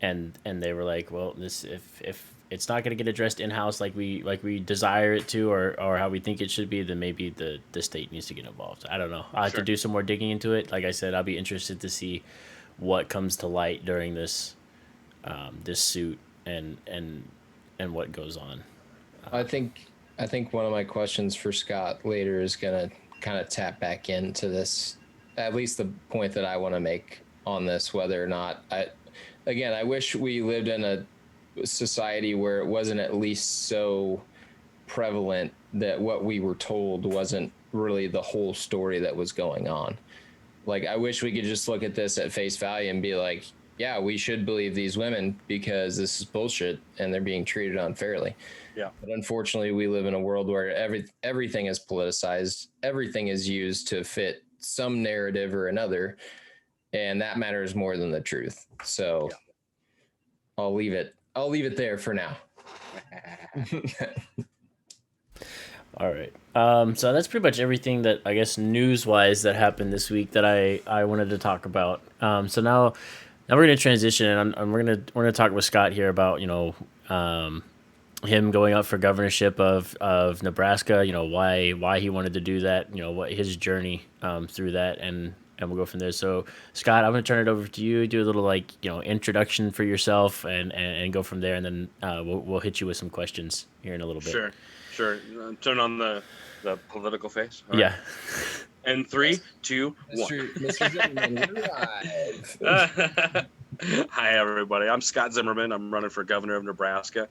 And they were like, well, this if it's not going to get addressed in house like we desire it to, or how we think it should be, then maybe the state needs to get involved. I don't know. I'll have to do some more digging into it. Like I said, I'll be interested to see what comes to light during this this suit and what goes on. I think one of my questions for Scott later is going to kind of tap back into this, at least the point that I want to make on this, whether or not I wish we lived in a society where it wasn't at least so prevalent that what we were told wasn't really the whole story that was going on. Like, I wish we could just look at this at face value and be like, yeah, we should believe these women because this is bullshit and they're being treated unfairly. Yeah. But unfortunately, we live in a world where everything is politicized. Everything is used to fit some narrative or another. And that matters more than the truth. So I'll leave it there for now. All right. So that's pretty much everything that I guess news-wise that happened this week that I wanted to talk about. So now we're gonna transition, and we're gonna talk with Scott here about, you know, him going up for governorship of Nebraska. You know, why he wanted to do that. You know, what his journey through that, and we'll go from there. So Scott, I'm gonna turn it over to you. Do a little, like, you know, introduction for yourself, and go from there, and then we'll hit you with some questions here in a little bit. Sure. Turn on the political face. All yeah. Right. And 3, 2, 1. Mr. Zimmerman, live. Hi, everybody. I'm Scott Zimmerman. I'm running for governor of Nebraska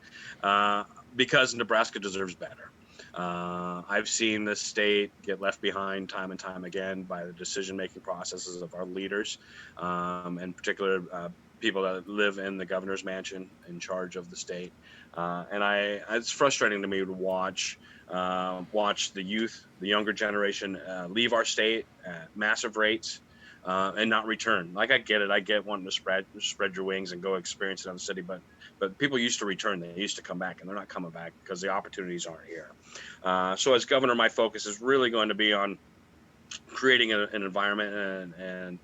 because Nebraska deserves better. I've seen this state get left behind time and time again by the decision-making processes of our leaders, in particular people that live in the governor's mansion in charge of the state. And it's frustrating to me to watch the youth, the younger generation, leave our state at massive rates and not return. Like, I get it. I get wanting to spread your wings and go experience it in the city, but people used to return. They used to come back, and they're not coming back because the opportunities aren't here. So as governor, my focus is really going to be on creating an environment and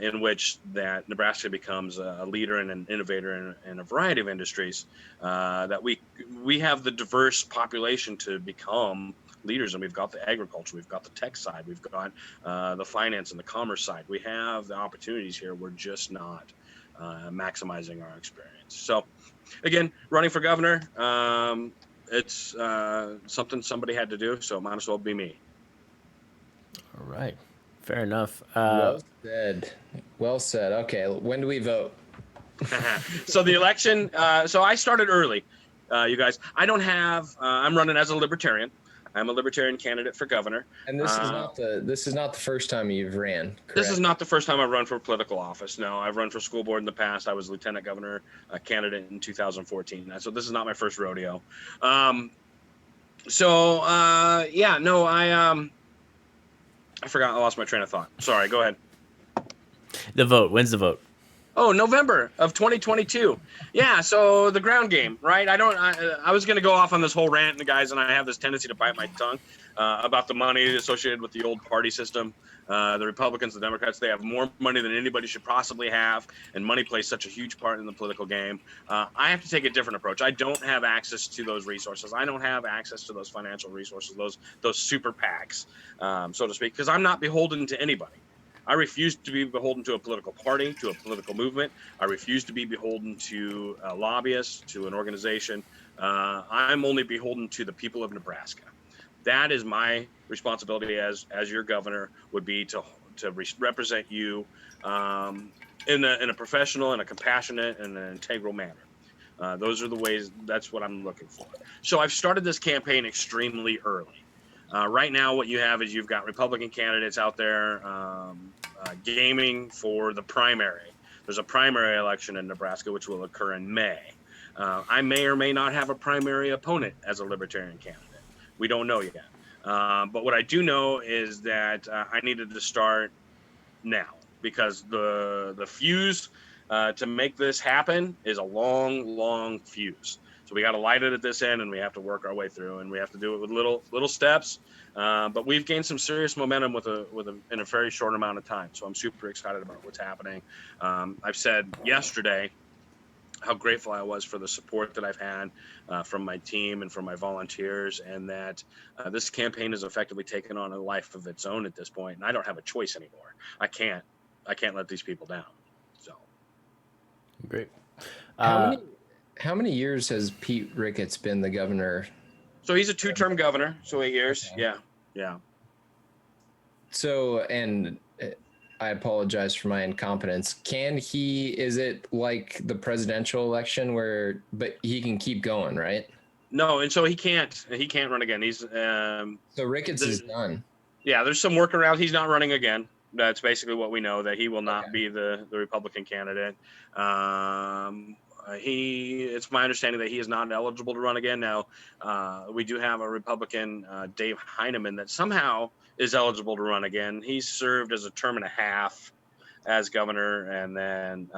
in which that Nebraska becomes a leader and an innovator in a variety of industries, that we have the diverse population to become leaders. And we've got the agriculture, we've got the tech side, we've got the finance and the commerce side. We have the opportunities here. We're just not maximizing our experience. So again, running for governor, it's something somebody had to do, so it might as well be me. All right. Fair enough. Well said. Well said. Okay, when do we vote? So the election, so I started early, you guys. I don't have, I'm running as a Libertarian. I'm a Libertarian candidate for governor. And this is not the first time you've ran, correct? This is not the first time I've run for political office. No, I've run for school board in the past. I was lieutenant governor candidate in 2014. So this is not my first rodeo. I forgot. I lost my train of thought. Sorry. Go ahead. The vote. When's the vote? Oh, November of 2022. Yeah. So the ground game, right? I was going to go off on this whole rant, and guys, and I have this tendency to bite my tongue about the money associated with the old party system. The Republicans, the Democrats, they have more money than anybody should possibly have, and money plays such a huge part in the political game. I have to take a different approach. I don't have access to those resources. I don't have access to those financial resources, those super PACs, so to speak, because I'm not beholden to anybody. I refuse to be beholden to a political party, to a political movement. I refuse to be beholden to a lobbyist, to an organization. I'm only beholden to the people of Nebraska. That is my responsibility as your governor, would be to represent you in a professional and a compassionate and an integral manner. Those are the ways. That's what I'm looking for. So I've started this campaign extremely early. Right now, what you have is you've got Republican candidates out there gaming for the primary. There's a primary election in Nebraska, which will occur in May. I may or may not have a primary opponent as a Libertarian candidate. We don't know yet. But what I do know is that I needed to start now, because the fuse to make this happen is a long fuse. So we got to light it at this end, and we have to work our way through, and we have to do it with little steps. But we've gained some serious momentum in a very short amount of time. So I'm super excited about what's happening. I've said yesterday how grateful I was for the support that I've had from my team and from my volunteers, and that this campaign has effectively taken on a life of its own at this point, and I don't have a choice anymore. I can't let these people down. So great. How many years has Pete Ricketts been the governor? So he's a 2-term governor, so 8 years. Okay. Yeah. So, and I apologize for my incompetence. Is it like the presidential election but he can keep going, right? No, and so he can't run again. He's so Ricketts is done. Yeah, there's some workaround. He's not running again. That's basically what we know, that he will not be the Republican candidate. It's my understanding that he is not eligible to run again. Now, we do have a Republican, Dave Heineman, that somehow is eligible to run again. He served as a term and a half as governor, and then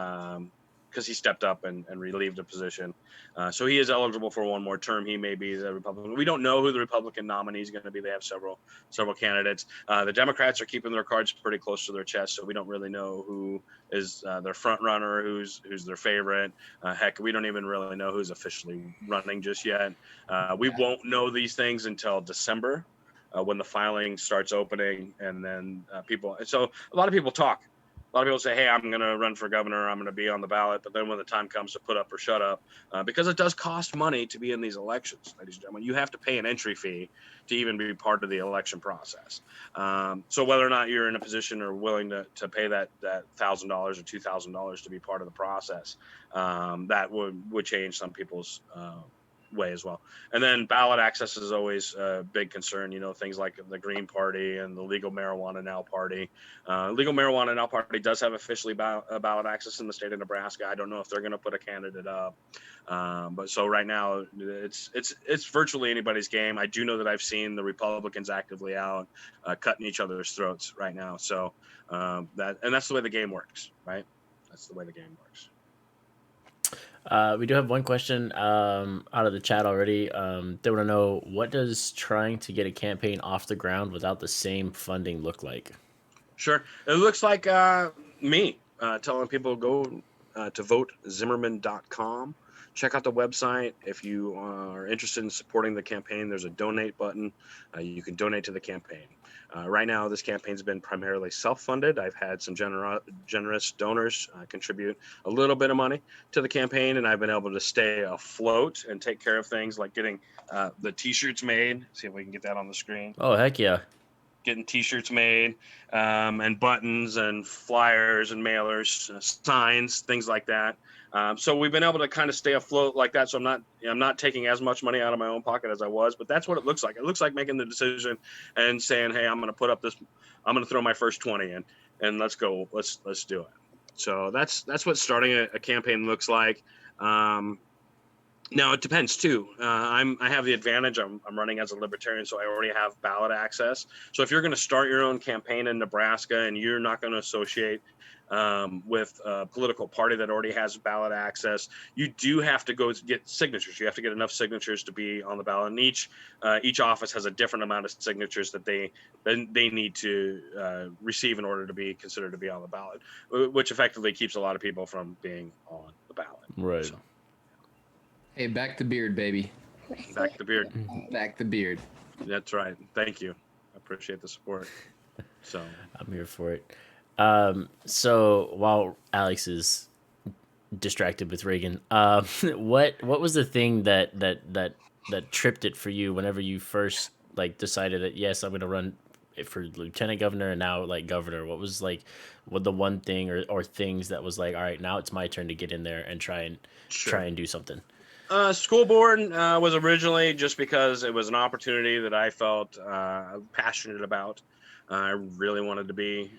because he stepped up and relieved a position. So he is eligible for one more term. He may be the Republican. We don't know who the Republican nominee is going to be. They have several candidates. The Democrats are keeping their cards pretty close to their chest, so we don't really know who is their front runner, who's their favorite. Heck, we don't even really know who's officially running just yet. We won't know these things until December, when the filing starts opening, and then so a lot of people talk. A lot of people say, hey, I'm going to run for governor, I'm going to be on the ballot. But then when the time comes to put up or shut up, because it does cost money to be in these elections, ladies and gentlemen, you have to pay an entry fee to even be part of the election process. So whether or not you're in a position or willing to pay that $1,000 or $2,000 to be part of the process, that would change some people's way as well. And then ballot access is always a big concern. Things like the Green Party and the Legal Marijuana Now Party. Legal Marijuana Now Party does have officially ballot access in the state of Nebraska. I don't know if they're going to put a candidate up. But so right now it's virtually anybody's game. I do know that I've seen the Republicans actively out cutting each other's throats right now. So that's the way the game works, right? That's the way the game works. We do have one question out of the chat already. They want to know, what does trying to get a campaign off the ground without the same funding look like? Sure. It looks like me telling people go to votezimmerman.com. Check out the website. If you are interested in supporting the campaign, there's a donate button. You can donate to the campaign. Right now, this campaign's been primarily self-funded. I've had some generous donors contribute a little bit of money to the campaign, and I've been able to stay afloat and take care of things like getting the T-shirts made. See if we can get that on the screen. Oh, heck yeah. Getting T-shirts made, and buttons and flyers and mailers, signs, things like that. So we've been able to kind of stay afloat like that. So I'm not taking as much money out of my own pocket as I was, but that's what it looks like. It looks like making the decision and saying, hey, I'm going to put up this, I'm going to throw my first 20 in, and let's go. Let's do it. So that's what starting a campaign looks like. Now it depends too. I have the advantage. I'm running as a Libertarian, so I already have ballot access. So if you're going to start your own campaign in Nebraska and you're not going to associate with a political party that already has ballot access, you do have to go get signatures. You have to get enough signatures to be on the ballot. And each office has a different amount of signatures that they need to receive in order to be considered to be on the ballot, which effectively keeps a lot of people from being on the ballot. Right. So, Hey, back the beard, baby. back the beard. Back the beard. That's right. Thank you. I appreciate the support. So I'm here for it. So while Alex is distracted with Reagan, what was the thing that tripped it for you whenever you first decided that, yes, I'm gonna run for lieutenant governor and now governor? What was what the one thing or things that was all right, now it's my turn to get in there and try and do something? School board was originally just because it was an opportunity that I felt passionate about. I really wanted to be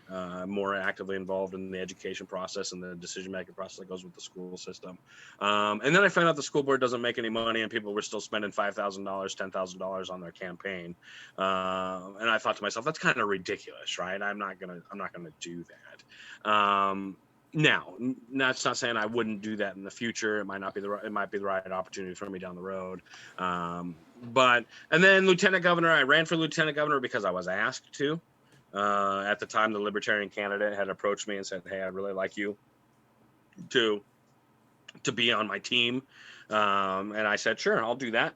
more actively involved in the education process and the decision-making process that goes with the school system. And then I found out the school board doesn't make any money, and people were still spending $5,000, $10,000 on their campaign. And I thought to myself, that's kind of ridiculous, right? I'm not gonna do that. Now, that's not saying I wouldn't do that in the future. It might be the right opportunity for me down the road. And then lieutenant governor, I ran for lieutenant governor because I was asked to. At the time, the Libertarian candidate had approached me and said, "Hey, I'd really like you to be on my team." And I said, "Sure, I'll do that."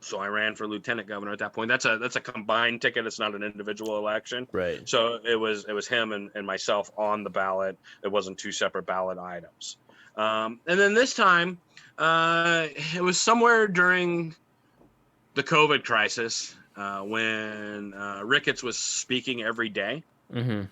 So I ran for lieutenant governor at that point. That's a combined ticket. It's not an individual election. Right. So it was him and myself on the ballot. It wasn't two separate ballot items. And then this time, it was somewhere during the COVID crisis when Ricketts was speaking every day. Mm-hmm.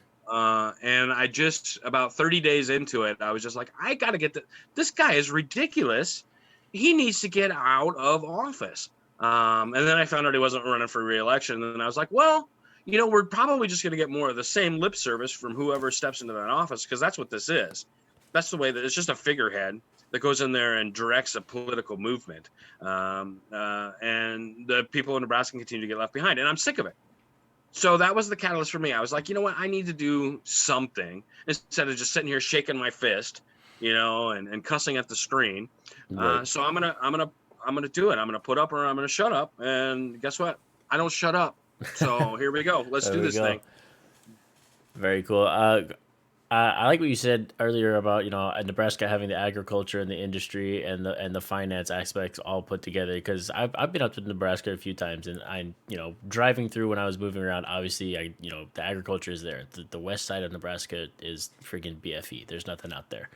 And I just, about 30 days into it, I was just like, I got to get this guy is ridiculous. He needs to get out of office. And then I found out he wasn't running for re-election. And then I was like, well, we're probably just going to get more of the same lip service from whoever steps into that office, because that's what this is. That's the way that it's just a figurehead that goes in there and directs a political movement. And the people in Nebraska continue to get left behind. And I'm sick of it. So that was the catalyst for me. I was like, you know what? I need to do something instead of just sitting here shaking my fist, and cussing at the screen. Right. So I'm gonna do it. I'm gonna put up or I'm gonna shut up. And guess what? I don't shut up. So here we go. Let's do this thing. Very cool. I like what you said earlier about Nebraska having the agriculture and the industry and the finance aspects all put together, because I've been up to Nebraska a few times, and I'm driving through when I was moving around. Obviously, the agriculture is there. The west side of Nebraska is freaking BFE. There's nothing out there.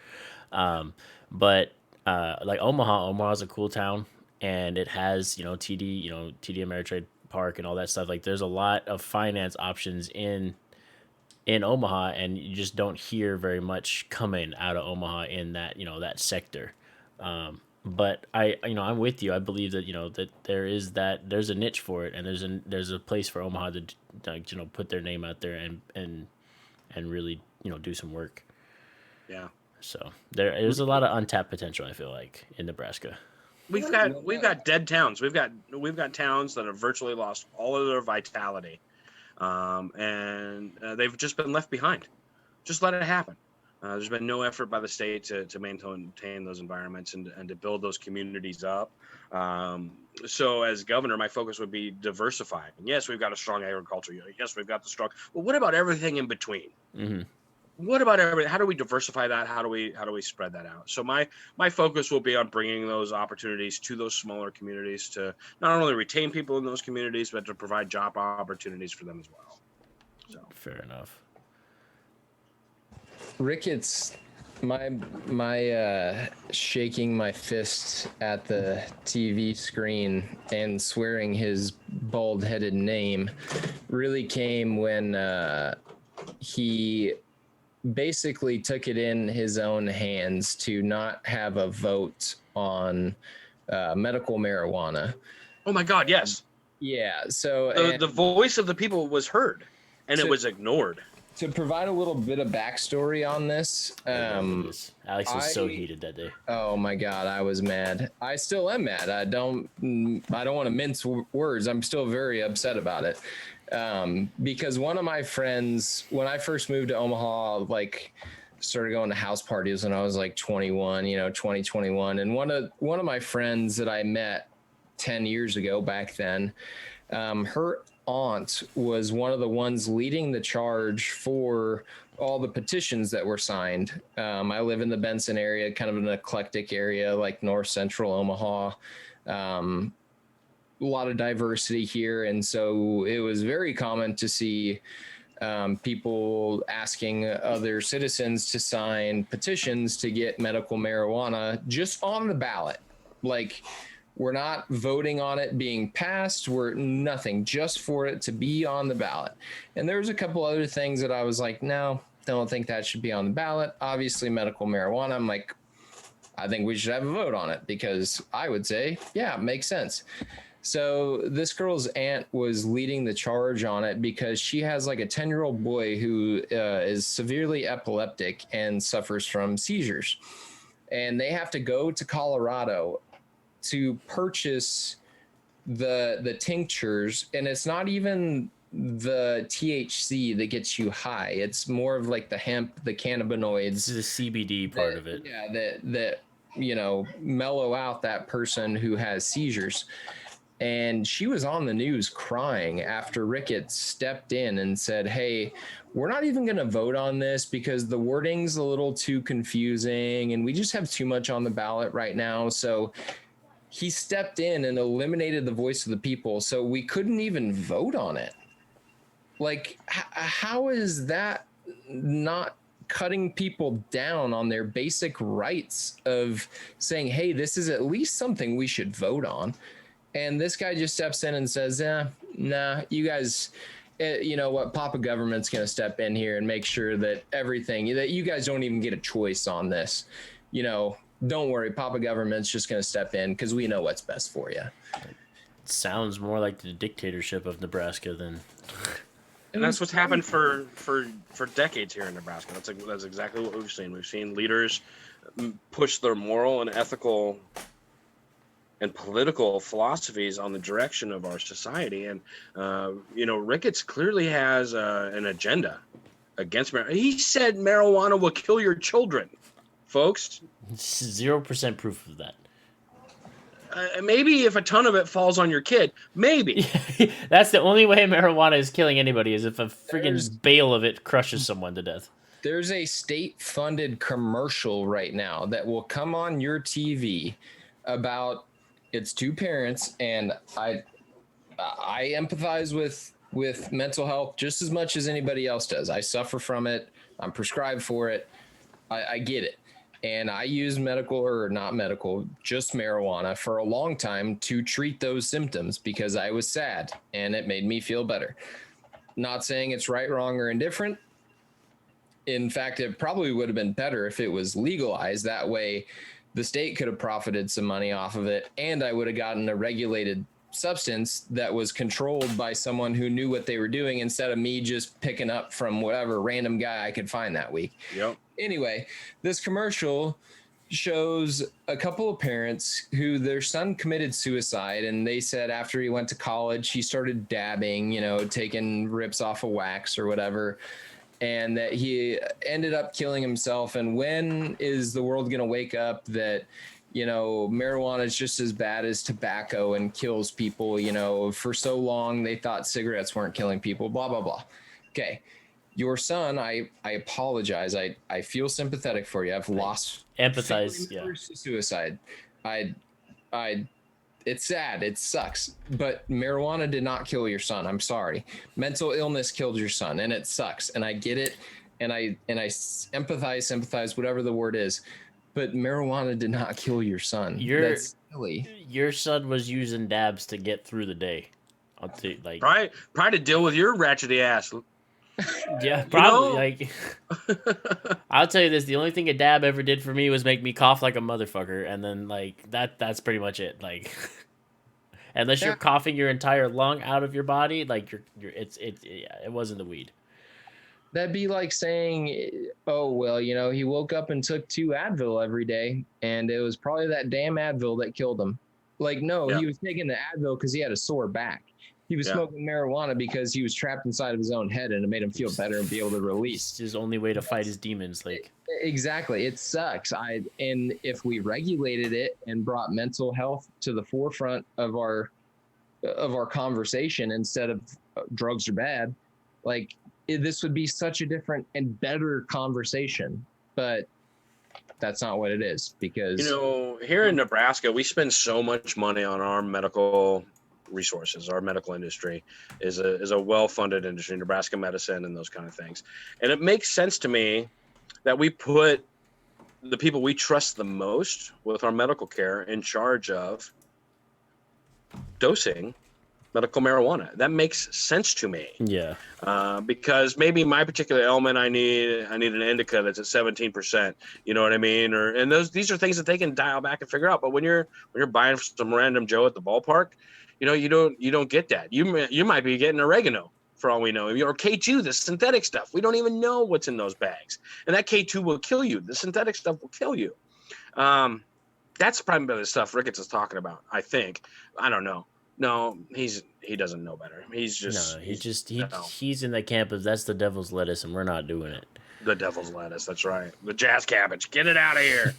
But Omaha's a cool town, and it has TD Ameritrade Park and all that stuff. There's a lot of finance options in Omaha, and you just don't hear very much coming out of Omaha in that that sector. But I'm with you. I believe that that there's a niche for it, and there's a place for Omaha to put their name out there and really do some work. Yeah. So there's a lot of untapped potential, I feel like, in Nebraska. We've got dead towns. We've got towns that have virtually lost all of their vitality, and they've just been left behind. Just let it happen. There's been no effort by the state to maintain those environments and to build those communities up. So as governor, my focus would be diversifying. Yes, we've got a strong agriculture. Yes, we've got the strong. But what about everything in between? Mm-hmm. What about everything? How do we diversify that? How do we spread that out? So my focus will be on bringing those opportunities to those smaller communities to not only retain people in those communities, but to provide job opportunities for them as well. So fair enough. Ricketts, my shaking my fist at the TV screen and swearing his bald-headed name really came when he basically took it in his own hands to not have a vote on medical marijuana. Oh my God, yes. Yeah, so the voice of the people was heard, and it was ignored. To provide a little bit of backstory on this, Alex was so heated that day. Oh my God, I was mad. I still am mad. I don't want to mince words. I'm still very upset about it. Because one of my friends, when I first moved to Omaha, started going to house parties when I was 21, 2021. And one of my friends that I met 10 years ago back then, her aunt was one of the ones leading the charge for all the petitions that were signed. I live in the Benson area, kind of an eclectic area, like north central Omaha. A lot of diversity here. And so it was very common to see people asking other citizens to sign petitions to get medical marijuana just on the ballot. We're not voting on it being passed. We're nothing, just for it to be on the ballot. And there's a couple other things that I was like, no, don't think that should be on the ballot. Obviously, medical marijuana. I'm like, I think we should have a vote on it because I would say, yeah, it makes sense. So this girl's aunt was leading the charge on it because she has a 10-year-old boy who is severely epileptic and suffers from seizures. And they have to go to Colorado to purchase the tinctures, and it's not even the THC that gets you high. It's more of the hemp, the cannabinoids, the CBD part of it. Yeah, that mellow out that person who has seizures. And she was on the news crying after Ricketts stepped in and said, hey, we're not even going to vote on this because the wording's a little too confusing and we just have too much on the ballot right now. So he stepped in and eliminated the voice of the people, so we couldn't even vote on it. How is that not cutting people down on their basic rights of saying, hey, this is at least something we should vote on? And this guy just steps in and says, nah, you guys, you know what, Papa Government's going to step in here and make sure that everything, that you guys don't even get a choice on this. Don't worry, Papa Government's just going to step in because we know what's best for you. It sounds more like the dictatorship of Nebraska than. And that's what's happened for decades here in Nebraska. That's exactly what we've seen. We've seen leaders push their moral and ethical and political philosophies on the direction of our society. And, Ricketts clearly has an agenda against marijuana. He said marijuana will kill your children, folks. 0% proof of that. Maybe if a ton of it falls on your kid, maybe. That's the only way marijuana is killing anybody is if a friggin' bale of it crushes someone to death. There's a state-funded commercial right now that will come on your TV about its two parents, and I empathize with mental health just as much as anybody else does. I suffer from it. I'm prescribed for it. I get it. And I used just marijuana for a long time to treat those symptoms because I was sad and it made me feel better. Not saying it's right, wrong, or indifferent. In fact, it probably would have been better if it was legalized. That way, the state could have profited some money off of it, and I would have gotten a regulated substance that was controlled by someone who knew what they were doing instead of me just picking up from whatever random guy I could find that week. Yep. Anyway, this commercial shows a couple of parents who their son committed suicide, and they said after he went to college, he started dabbing, taking rips off of wax or whatever, and that he ended up killing himself. And when is the world going to wake up that marijuana is just as bad as tobacco and kills people? For so long they thought cigarettes weren't killing people, blah, blah, blah. Okay. Your son, I apologize. I feel sympathetic for you. I've lost empathize. Yeah. To suicide. It's sad. It sucks. But marijuana did not kill your son. I'm sorry. Mental illness killed your son, and it sucks. And I get it. And I sympathize, whatever the word is. But marijuana did not kill your son. That's silly. Your son was using dabs to get through the day. I'll tell you, probably to deal with your ratchety ass. Yeah, probably. I'll tell you this: the only thing a dab ever did for me was make me cough like a motherfucker, and then that's pretty much it. Unless you're coughing your entire lung out of your body, it wasn't the weed. That'd be like saying, oh, well, he woke up and took 2 Advil every day, and it was probably that damn Advil that killed him. He was taking the Advil because he had a sore back. He was smoking marijuana because he was trapped inside of his own head, and it made him feel better and be able to release. It's his only way to fight his demons. Exactly. It sucks. And if we regulated it and brought mental health to the forefront of our conversation instead of drugs are bad, this would be such a different and better conversation. But that's not what it is, because here in Nebraska, we spend so much money on our medical resources. Our medical industry is a well-funded industry, Nebraska medicine and those kind of things. And it makes sense to me that we put the people we trust the most with our medical care in charge of dosing medical marijuana. That makes sense to me. Yeah. Because maybe my particular ailment, I need an indica that's at 17%. You know what I mean? These are things that they can dial back and figure out. But when you're buying some random Joe at the ballpark, you don't get that. You might be getting oregano for all we know, or K2, the synthetic stuff. We don't even know what's in those bags, and that K2 will kill you. The synthetic stuff will kill you. That's probably the stuff Ricketts is talking about. I think. I don't know. No, he doesn't know better. He's in the camp of that's the devil's lettuce, and we're not doing it. The devil's lettuce. That's right. The jazz cabbage. Get it out of here.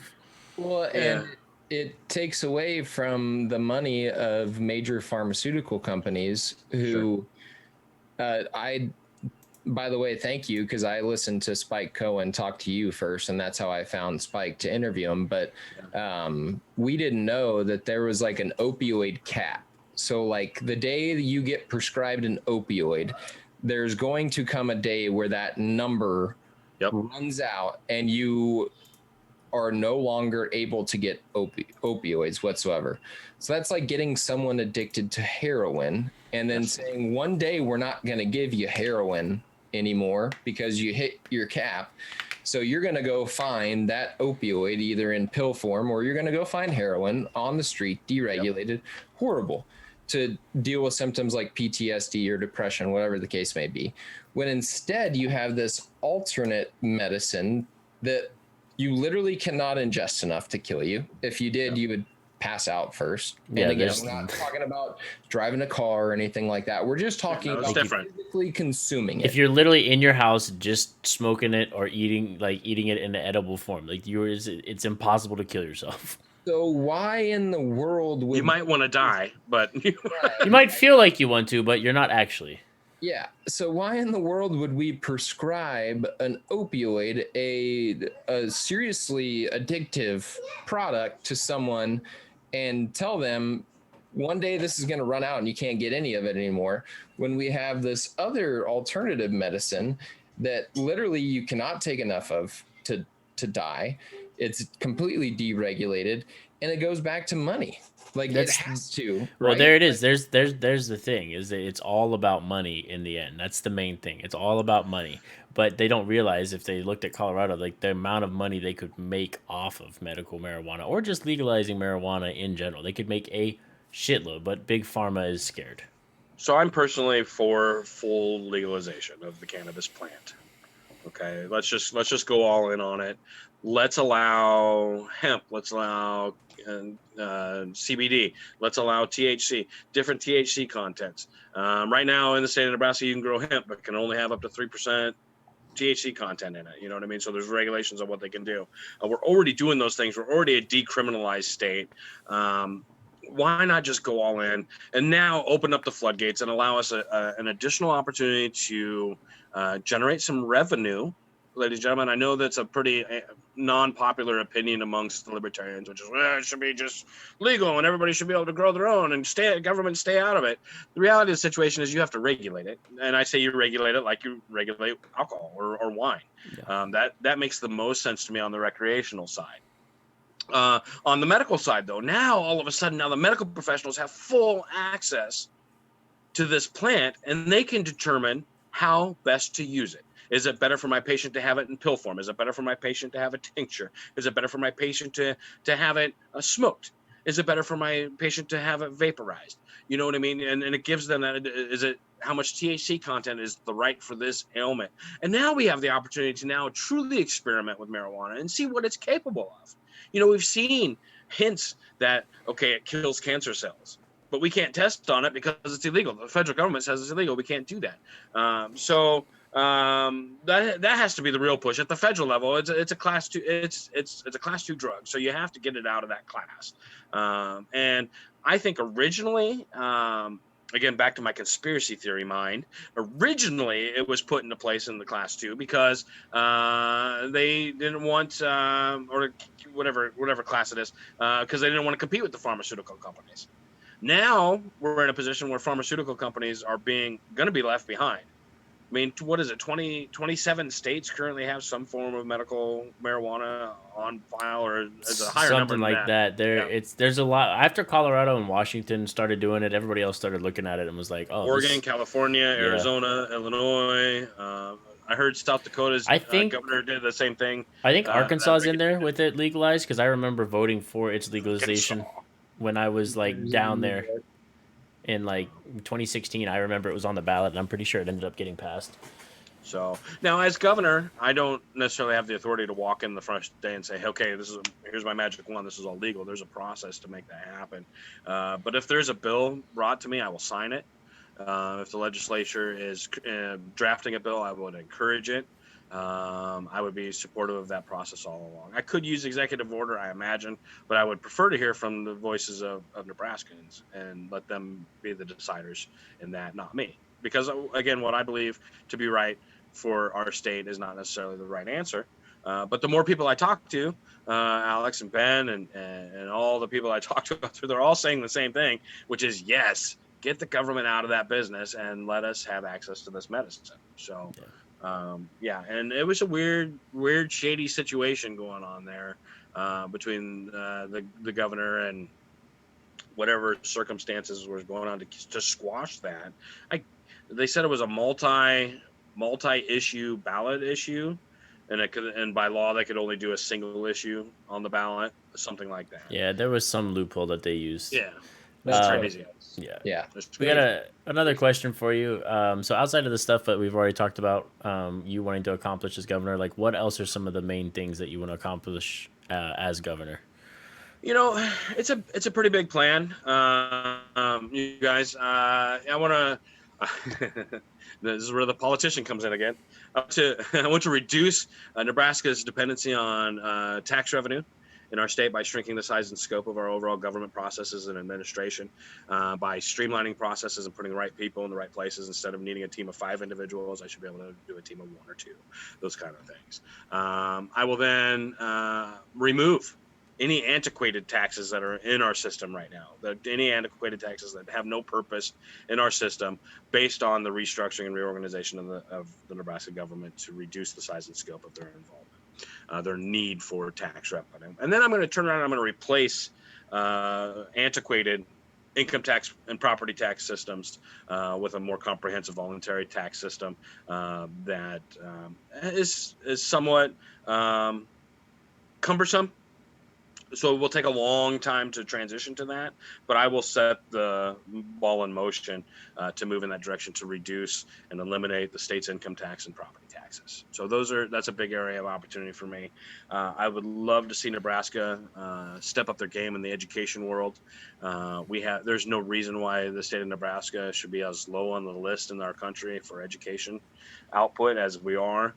Well, and it takes away from the money of major pharmaceutical companies who, by the way, thank you, because I listened to Spike Cohen talk to you first, and that's how I found Spike to interview him. But we didn't know that there was an opioid cap. So the day that you get prescribed an opioid, there's going to come a day where that number runs out and you are no longer able to get opioids whatsoever. So that's like getting someone addicted to heroin and then saying one day we're not going to give you heroin anymore because you hit your cap. So you're going to go find that opioid either in pill form or you're going to go find heroin on the street, deregulated, horrible, to deal with symptoms like PTSD or depression, whatever the case may be. When instead you have this alternate medicine that you literally cannot ingest enough to kill you. If you did, you would pass out first. Yeah, and again, we're not talking about driving a car or anything like that. We're just talking about physically consuming it. If you're literally in your house just smoking it or eating it in an edible form, it's impossible to kill yourself. So why in the world would you might want to die, but you might feel like you want to, but you're not actually. Yeah. So why in the world would we prescribe an opioid, a seriously addictive product to someone and tell them one day this is going to run out and you can't get any of it anymore, when we have this other alternative medicine that literally you cannot take enough of to die, It's completely deregulated, and it goes back to money. Like it has to. Well, right? there it is. There's the thing is that it's all about money in the end. That's the main thing. It's all about money. But they don't realize if they looked at Colorado, like the amount of money they could make off of medical marijuana or just legalizing marijuana in general. They could make a shitload, but big pharma is scared. So I'm personally for full legalization of the cannabis plant. Okay, let's just go all in on it. Let's allow hemp. Let's allow CBD. Let's allow THC, different THC contents. Right now in the state of Nebraska, you can grow hemp, but can only have up to 3% THC content in it. You know what I mean? So there's regulations on what they can do. We're already doing those things. We're already a decriminalized state. Why not just go all in and now open up the floodgates and allow us an additional opportunity to generate some revenue? Ladies and gentlemen, I know that's a pretty non-popular opinion amongst the libertarians, which is, well, it should be just legal and everybody should be able to grow their own and government stay out of it. The reality of the situation is you have to regulate it. And I say you regulate it like you regulate alcohol or wine. Yeah. That makes the most sense to me on the recreational side. On the medical side, though, now all of a sudden, now the medical professionals have full access to this plant and they can determine how best to use it. Is it better for my patient to have it in pill form? Is it better for my patient to have a tincture? Is it better for my patient to have it smoked? Is it better for my patient to have it vaporized? You know what I mean? And it gives them that. Is it how much THC content is the right for this ailment? And now we have the opportunity to now truly experiment with marijuana and see what it's capable of. You know, we've seen hints that, okay, it kills cancer cells, but we can't test on it because it's illegal. The federal government says it's illegal. We can't do that. That has to be the real push at the federal level. It's a class 2. It's a class 2 drug, so you have to get it out of that class. And I think originally, again, back to my conspiracy theory mind, originally it was put into place in the class 2 because they didn't want, or whatever class it is, because they didn't want to compete with the pharmaceutical companies. Now we're in a position where pharmaceutical companies are going to be left behind. I mean, what is it? 27 states currently have some form of medical marijuana on file, or is it a higher number than like that. There's a lot. After Colorado and Washington started doing it, everybody else started looking at it and was like, "Oh, Oregon, California, Arizona, Illinois." I heard South Dakota's governor did the same thing. I think Arkansas is in there with it legalized because I remember voting for its legalization when I was like down there. In like 2016, I remember it was on the ballot, and I'm pretty sure it ended up getting passed. So now, as governor, I don't necessarily have the authority to walk in the front day and say, "Okay, here's my magic wand. This is all legal." There's a process to make that happen. But if there's a bill brought to me, I will sign it. If the legislature is drafting a bill, I would encourage it. I would be supportive of that process all along. I could use executive order, I imagine, but I would prefer to hear from the voices of Nebraskans and let them be the deciders in that, not me. Because, again, what I believe to be right for our state is not necessarily the right answer. But the more people I talk to, Alex and Ben and all the people I talk to, they're all saying the same thing, which is, yes, get the government out of that business and let us have access to this medicine. So... and it was a weird, shady situation going on there between the governor and whatever circumstances was going on to squash that. They said it was a multi-issue ballot issue, and by law they could only do a single issue on the ballot, something like that. Yeah, there was some loophole that they used. Yeah. That's crazy. Yeah. We got another question for you. So outside of the stuff that we've already talked about, you wanting to accomplish as governor, like what else are some of the main things that you want to accomplish as governor? You know, it's a pretty big plan. You guys, I want to. This is where the politician comes in again. I want to reduce Nebraska's dependency on tax revenue in our state by shrinking the size and scope of our overall government processes and administration, by streamlining processes and putting the right people in the right places. Instead of needing a team of 5 individuals, I should be able to do a team of 1 or 2, those kind of things. I will then remove any antiquated taxes that are in our system right now, any antiquated taxes that have no purpose in our system, based on the restructuring and reorganization of the Nebraska government to reduce the size and scope of their involvement. their need for tax revenue. And then I'm going to turn around and I'm going to replace antiquated income tax and property tax systems with a more comprehensive voluntary tax system that is somewhat cumbersome. So it will take a long time to transition to that, but I will set the ball in motion to move in that direction to reduce and eliminate the state's income tax and property taxes. So that's a big area of opportunity for me. I would love to see Nebraska step up their game in the education world. There's no reason why the state of Nebraska should be as low on the list in our country for education output as we are.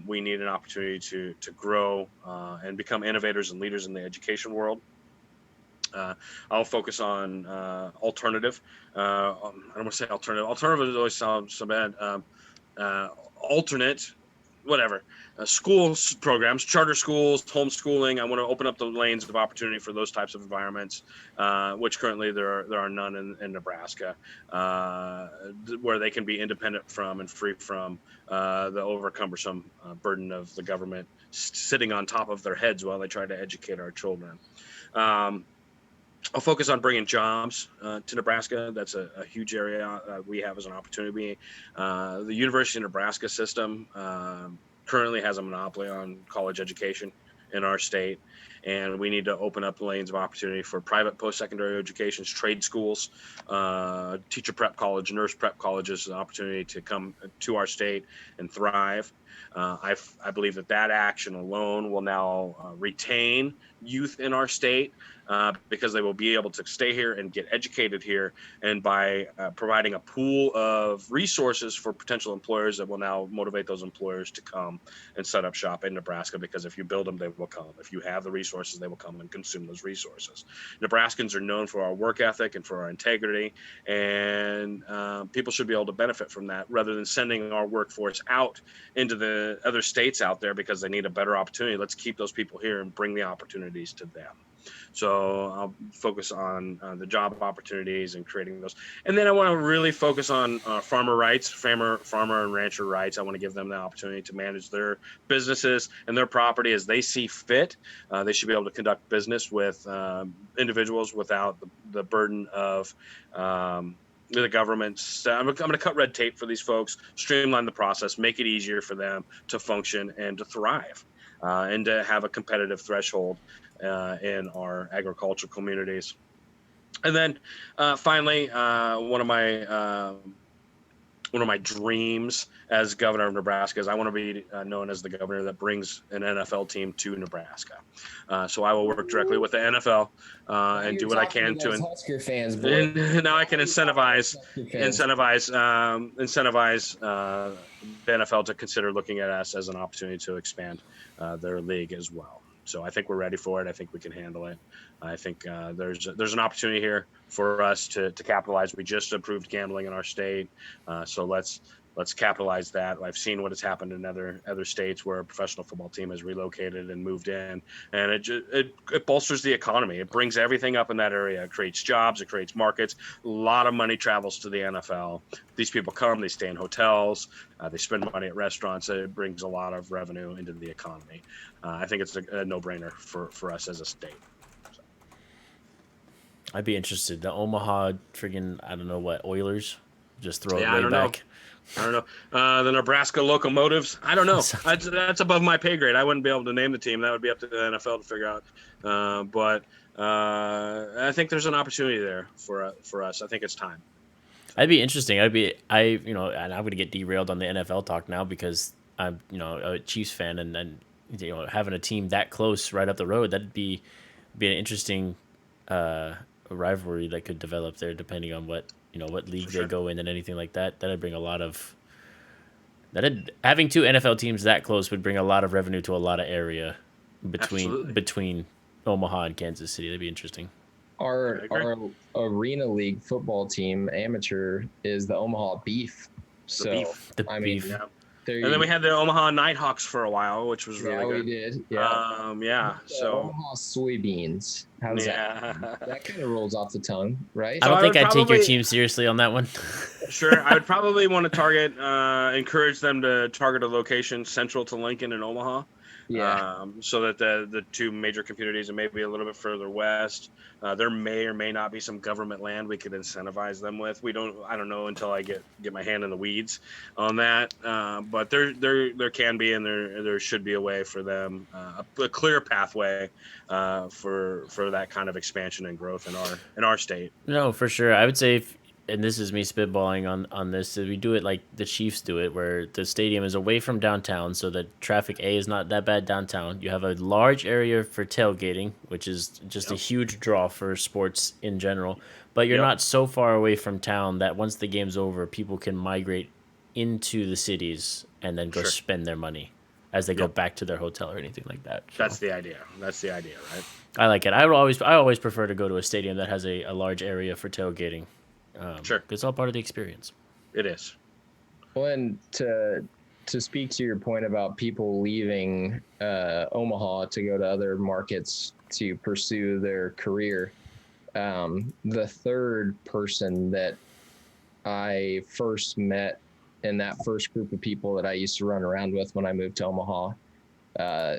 We need an opportunity to grow and become innovators and leaders in the education world. I'll focus on alternative. I don't want to say alternative. Alternative always sounds so bad. Alternate, whatever. Schools programs, charter schools, homeschooling. I want to open up the lanes of opportunity for those types of environments, which currently there are none in Nebraska, where they can be independent from and free from the over cumbersome burden of the government sitting on top of their heads while they try to educate our children. I'll focus on bringing jobs to Nebraska. That's a huge area we have as an opportunity. The University of Nebraska system currently has a monopoly on college education in our state, and we need to open up lanes of opportunity for private post-secondary educations, trade schools, teacher prep college, nurse prep colleges, an opportunity to come to our state and thrive. I believe that action alone will now retain youth in our state because they will be able to stay here and get educated here, and by providing a pool of resources for potential employers that will now motivate those employers to come and set up shop in Nebraska, because if you build them, they will come. If you have the resources, they will come and consume those resources. Nebraskans are known for our work ethic and for our integrity, and people should be able to benefit from that rather than sending our workforce out into the other states out there because they need a better opportunity. Let's keep those people here and bring the opportunities to them. So I'll focus on the job opportunities and creating those. And then I want to really focus on farmer rights, farmer and rancher rights. I want to give them the opportunity to manage their businesses and their property as they see fit. They should be able to conduct business with individuals without the burden of the government. I'm going to cut red tape for these folks, streamline the process, make it easier for them to function and to thrive, and to have a competitive threshold in our agricultural communities. And then finally, one of my dreams as governor of Nebraska is I want to be known as the governor that brings an NFL team to Nebraska. So I will work directly with the NFL and do what I can to. Husker fans, boy. And now I can incentivize the NFL to consider looking at us as an opportunity to expand their league as well. So I think we're ready for it. I think we can handle it. I think there's an opportunity here for us to capitalize. We just approved gambling in our state, so let's capitalize that. I've seen what has happened in other states where a professional football team has relocated and moved in, and it bolsters the economy. It brings everything up in that area. It creates jobs. It creates markets. A lot of money travels to the NFL. These people come. They stay in hotels. They spend money at restaurants. It brings a lot of revenue into the economy. I think it's a no-brainer for us as a state. So. I'd be interested. The Omaha friggin' I don't know what Oilers, just throw it way I don't back. Know. I don't know. The Nebraska Locomotives. I don't know. That's above my pay grade. I wouldn't be able to name the team. That would be up to the NFL to figure out. But I think there's an opportunity there for us. I think it's time. That'd be interesting. And I'm going to get derailed on the NFL talk now because I'm, a Chiefs fan, and having a team that close right up the road, that'd be an interesting rivalry that could develop there, depending on what league they go in and anything like that. That'd bring a lot of having two NFL teams that close would bring a lot of revenue to a lot of area between Omaha and Kansas City. That'd be interesting. Our Arena League football team, amateur, is the Omaha Beef. Beef. Yeah. And then we had the Omaha Nighthawks for a while, which was really good. We did. Yeah. So Omaha soybeans. How's that? That kind of rolls off the tongue, right? I don't think I'd take your team seriously on that one. Sure. I would probably want to encourage them to target a location central to Lincoln and Omaha. So that the two major communities and maybe a little bit further west, there may or may not be some government land we could incentivize them with. I don't know until I get my hand in the weeds on that. But there can be, and there should be a way for them, a clear pathway for that kind of expansion and growth in our state. No, for sure. I would say, and this is me spitballing on this, is we do it like the Chiefs do it, where the stadium is away from downtown, so that traffic is not that bad downtown. You have a large area for tailgating, which is just a huge draw for sports in general. But you're not so far away from town that once the game's over, people can migrate into the cities and then go spend their money as they go back to their hotel or anything like that. So. That's the idea, right? I like it. I always prefer to go to a stadium that has a large area for tailgating. Sure, it's all part of the experience. It is. Well, and to speak to your point about people leaving Omaha to go to other markets to pursue their career, the third person that I first met in that first group of people that I used to run around with when I moved to Omaha,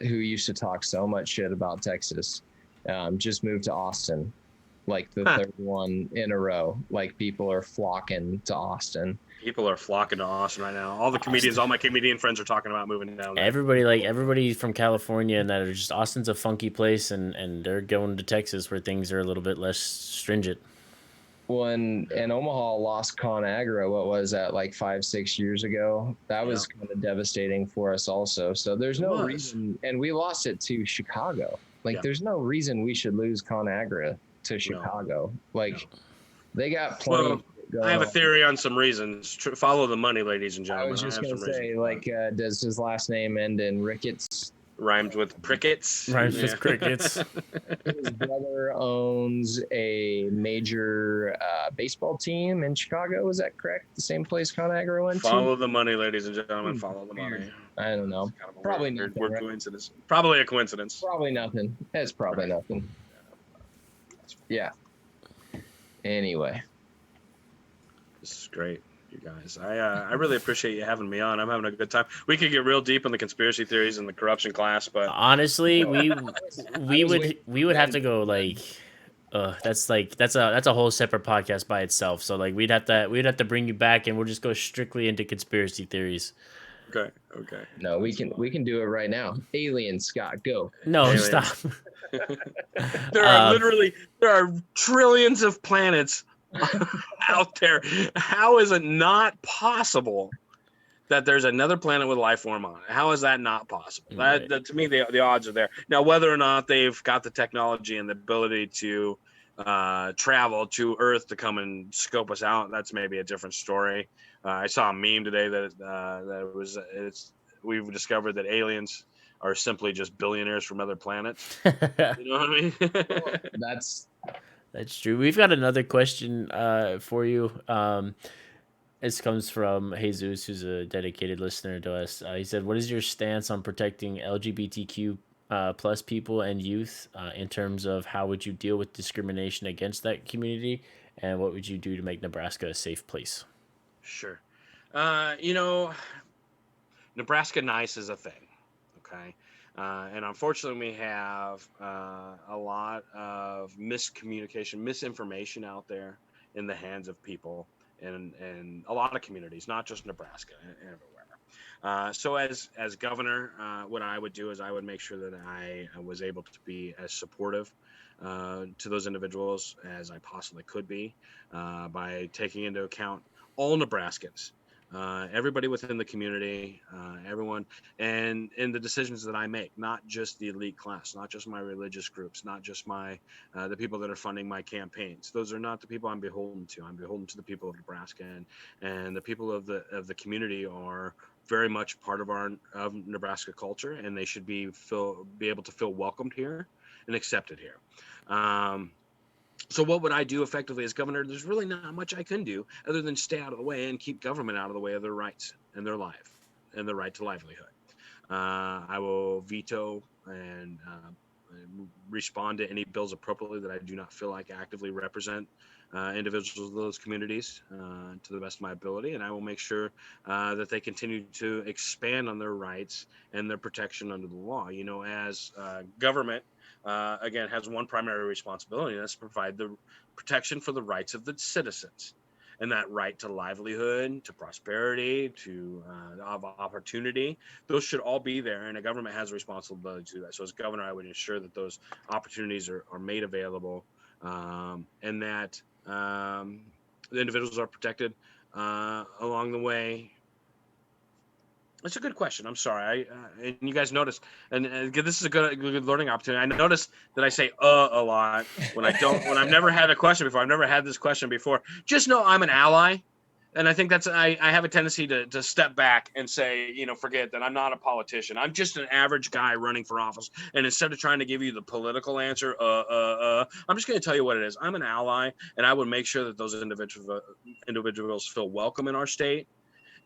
who used to talk so much shit about Texas, just moved to Austin, like the third one in a row. Like people are flocking to Austin. People are flocking to Austin right now. All the comedians, all my comedian friends are talking about moving down there. Everybody from California and that are just, Austin's a funky place, and they're going to Texas where things are a little bit less stringent. Well, and Omaha lost ConAgra, what was that, like 5-6 years ago? That was kind of devastating for us also. So there's no reason, and we lost it to Chicago. Like there's no reason we should lose ConAgra to Chicago. They got plenty. I have a theory on some reasons. Follow the money, ladies and gentlemen. I was just going to say, does his last name end in Ricketts? Rhymes with crickets. Rhymes with crickets. His brother owns a major baseball team in Chicago. Is that correct? The same place ConAgra went to? Follow the money, ladies and gentlemen. Follow the money. I don't know. Kind of probably nothing. Weird coincidence. Probably a coincidence. Probably nothing. It's probably nothing. Yeah. Anyway. This is great, you guys. I really appreciate you having me on. I'm having a good time. We could get real deep in the conspiracy theories and the corruption class, but honestly, we would have to go that's a whole separate podcast by itself. So we'd have to bring you back, and we'll just go strictly into conspiracy theories. Okay. No, we can do it right now. Aliens, Scott, go. No, Aliens. Stop. There are trillions of planets out there. How is it not possible that there's another planet with life form on it? How is that not possible? Right. That to me, the odds are there. Now, whether or not they've got the technology and the ability to travel to Earth to come and scope us out, that's maybe a different story. I saw a meme today that we've discovered that aliens are simply just billionaires from other planets. You know what I mean? That's true. We've got another question for you. This comes from Jesus, who's a dedicated listener to us. He said, "What is your stance on protecting LGBTQ plus people and youth in terms of how would you deal with discrimination against that community, and what would you do to make Nebraska a safe place?" Sure. Nebraska nice is a thing. Okay. And unfortunately, we have a lot of miscommunication, misinformation out there in the hands of people in a lot of communities, not just Nebraska, everywhere. So as governor, what I would do is I would make sure that I was able to be as supportive to those individuals as I possibly could be by taking into account all Nebraskans. Everybody within the community, everyone, and in the decisions that I make, not just the elite class, not just my religious groups, not just the people that are funding my campaigns. Those are not the people I'm beholden to. I'm beholden to the people of Nebraska, and the people of the community are very much part of Nebraska culture, and they should be able to feel welcomed here and accepted here. So what would I do effectively as governor? There's really not much I can do other than stay out of the way and keep government out of the way of their rights and their life and their right to livelihood. I will veto and respond to any bills appropriately that I do not feel like actively represent individuals of those communities to the best of my ability, and I will make sure that they continue to expand on their rights and their protection under the law. You know, as government, again, has one primary responsibility, and that's to provide the protection for the rights of the citizens. And that right to livelihood, to prosperity, to opportunity, those should all be there. And a government has a responsibility to do that. So as governor, I would ensure that those opportunities are made available, and that the individuals are protected along the way. That's a good question. I'm sorry. And you guys noticed, and this is a good learning opportunity. I noticed that I say a lot when I don't, when I've never had a question before. I've never had this question before. Just know I'm an ally. And I think that's, I have a tendency to step back and say, you know, forget that I'm not a politician. I'm just an average guy running for office. And instead of trying to give you the political answer, I'm just going to tell you what it is. I'm an ally, and I would make sure that those individuals feel welcome in our state,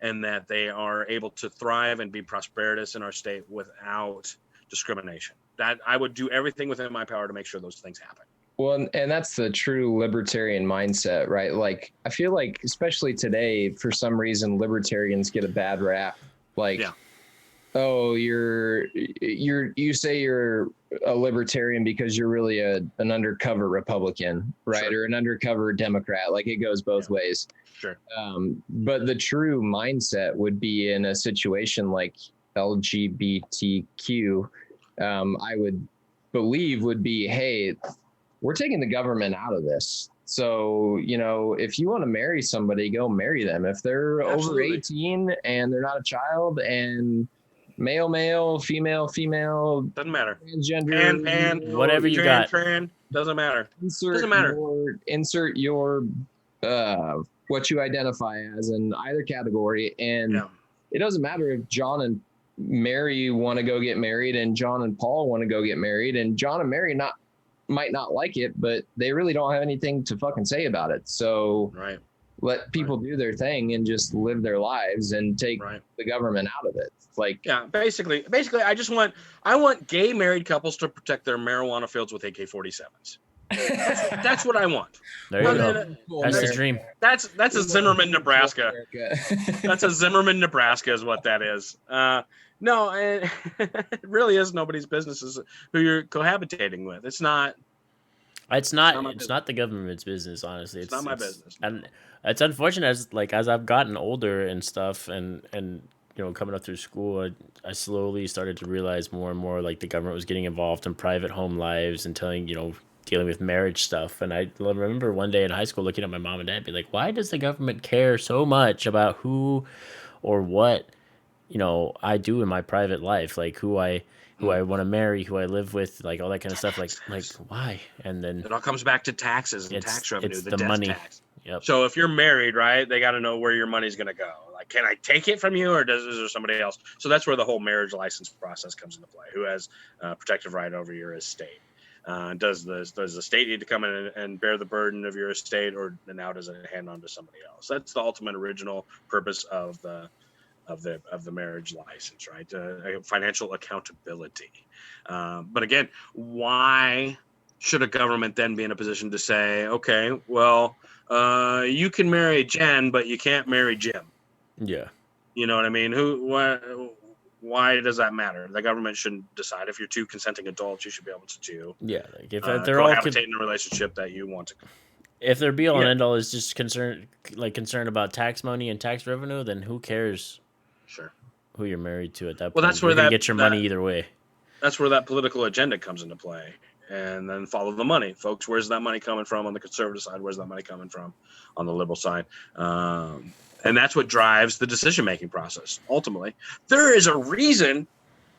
and that they are able to thrive and be prosperous in our state without discrimination. That I would do everything within my power to make sure those things happen. Well, and that's the true libertarian mindset, right? Like, I feel like, especially today, for some reason, libertarians get a bad rap. Like, yeah. Oh, you say you're a libertarian because you're really an undercover Republican, right? Sure. Or an undercover Democrat. Like, it goes both ways. Sure. But the true mindset would be in a situation like LGBTQ, I would believe would be, hey, we're taking the government out of this. So, you know, if you want to marry somebody, go marry them. If they're Absolutely. Over 18 and they're not a child, and male, female, doesn't matter. Transgender, pan, whatever you got. Doesn't matter. Insert your what you identify as in either category. And it doesn't matter if John and Mary want to go get married, and John and Paul want to go get married, and John and Mary might not like it, but they really don't have anything to fucking say about it. So let people do their thing and just live their lives and take the government out of it. Like, yeah, basically, I want gay married couples to protect their marijuana fields with AK-47s. That's what I want. There you go. That's the dream. That's a Zimmerman, Nebraska. That's a Zimmerman, Nebraska is what that is. No, it really is nobody's business who you're cohabitating with. It's not the government's business, honestly. It's not my business. And it's unfortunate as I've gotten older and stuff, and you know, coming up through school, I slowly started to realize more and more like the government was getting involved in private home lives and dealing with marriage stuff. And I remember one day in high school looking at my mom and dad, be like, why does the government care so much about who or what, you know, I do in my private life, like who I want to marry, who I live with, like all that kind of stuff. Like why? And then it all comes back to taxes and tax revenue, the death money. Tax. Yep. So if you're married, right, they got to know where your money's going to go. Like, can I take it from you, or is there somebody else? So that's where the whole marriage license process comes into play. Who has protective right over your estate? Does the state need to come in and bear the burden of your estate, or now does it hand on to somebody else? That's the ultimate original purpose of the marriage license, right? Financial accountability. But again, why should a government then be in a position to say, okay, well, you can marry Jen, but you can't marry Jim? Yeah. You know what I mean? Why does that matter? The government shouldn't decide. If you're two consenting adults, you should be able to do. Yeah, like if they're all cohabitate in a relationship that you want to. If their be all and end all is just concerned about tax money and tax revenue, then who cares? Sure. Who you're married to at that point? Well, that's where you get your money either way. That's where that political agenda comes into play, and then follow the money, folks. Where's that money coming from on the conservative side? Where's that money coming from on the liberal side? And that's what drives the decision-making process. Ultimately, there is a reason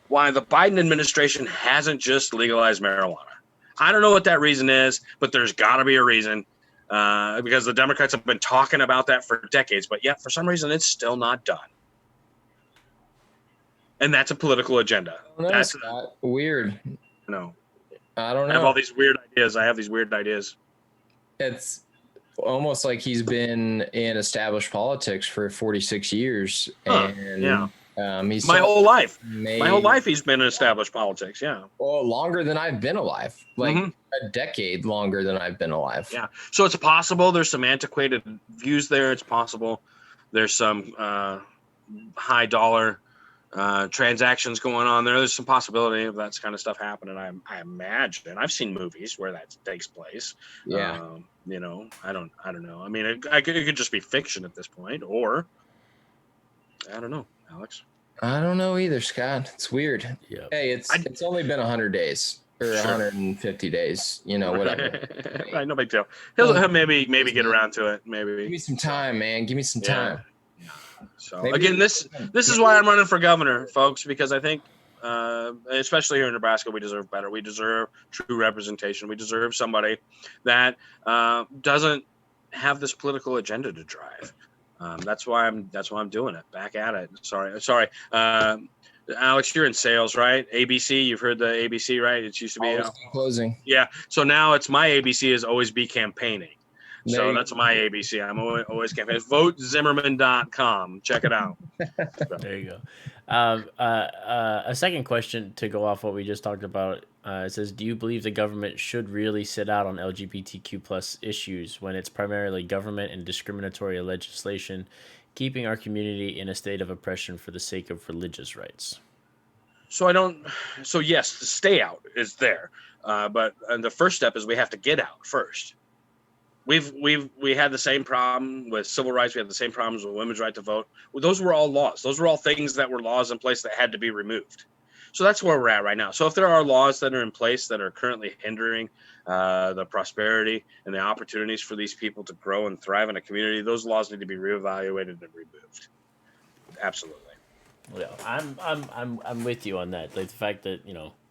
why the Biden administration hasn't just legalized marijuana. I don't know what that reason is, but there's got to be a reason, because the Democrats have been talking about that for decades, but yet for some reason it's still not done. And that's a political agenda. That's weird. No, I don't know. I have all these weird ideas. It's almost like he's been in established politics for 46 years. And He's My whole life. made, My whole life he's been in established politics. Yeah. well, longer than I've been alive, like Mhm. a decade longer than I've been alive. Yeah. So it's possible there's some antiquated views there. It's possible there's some high dollar transactions going on there. There's some possibility of that kind of stuff happening. I imagine. I've seen movies where that takes place. Yeah. You know, I don't know. I mean, it could just be fiction at this point, or I don't know, Alex. I don't know either, Scott. It's weird. Yeah. Hey, it's only been 100 days or Sure. 150 days. You know, whatever. Right, no big deal. He'll maybe get around to it. Give Maybe. me some time, man. Give me some time. Yeah. So Maybe- again, this is why I'm running for governor, folks, because I think, especially here in Nebraska, we deserve better. We deserve true representation. We deserve somebody that doesn't have this political agenda to drive. That's why I'm doing it. Back at it. Sorry. Alex, you're in sales, right? ABC. You've heard the ABC, right? It used to be. Always closing. Yeah. So now it's my ABC is always be campaigning. There So you that's my ABC. I'm always campaigning. VoteZimmerman.com. Check it out. There you go. A second question to go off what we just talked about. It says, do you believe the government should really sit out on LGBTQ plus issues when it's primarily government and discriminatory legislation, keeping our community in a state of oppression for the sake of religious rights? So yes, the stay out is there. But the first step is we have to get out first. We had the same problem with civil rights. We had the same problems with women's right to vote. Well, those were all laws. Those were all things that were laws in place that had to be removed. So that's where we're at right now. So if there are laws that are in place that are currently hindering the prosperity and the opportunities for these people to grow and thrive in a community, those laws need to be reevaluated and removed. Absolutely. Yeah, I'm with you on that. Like the fact that,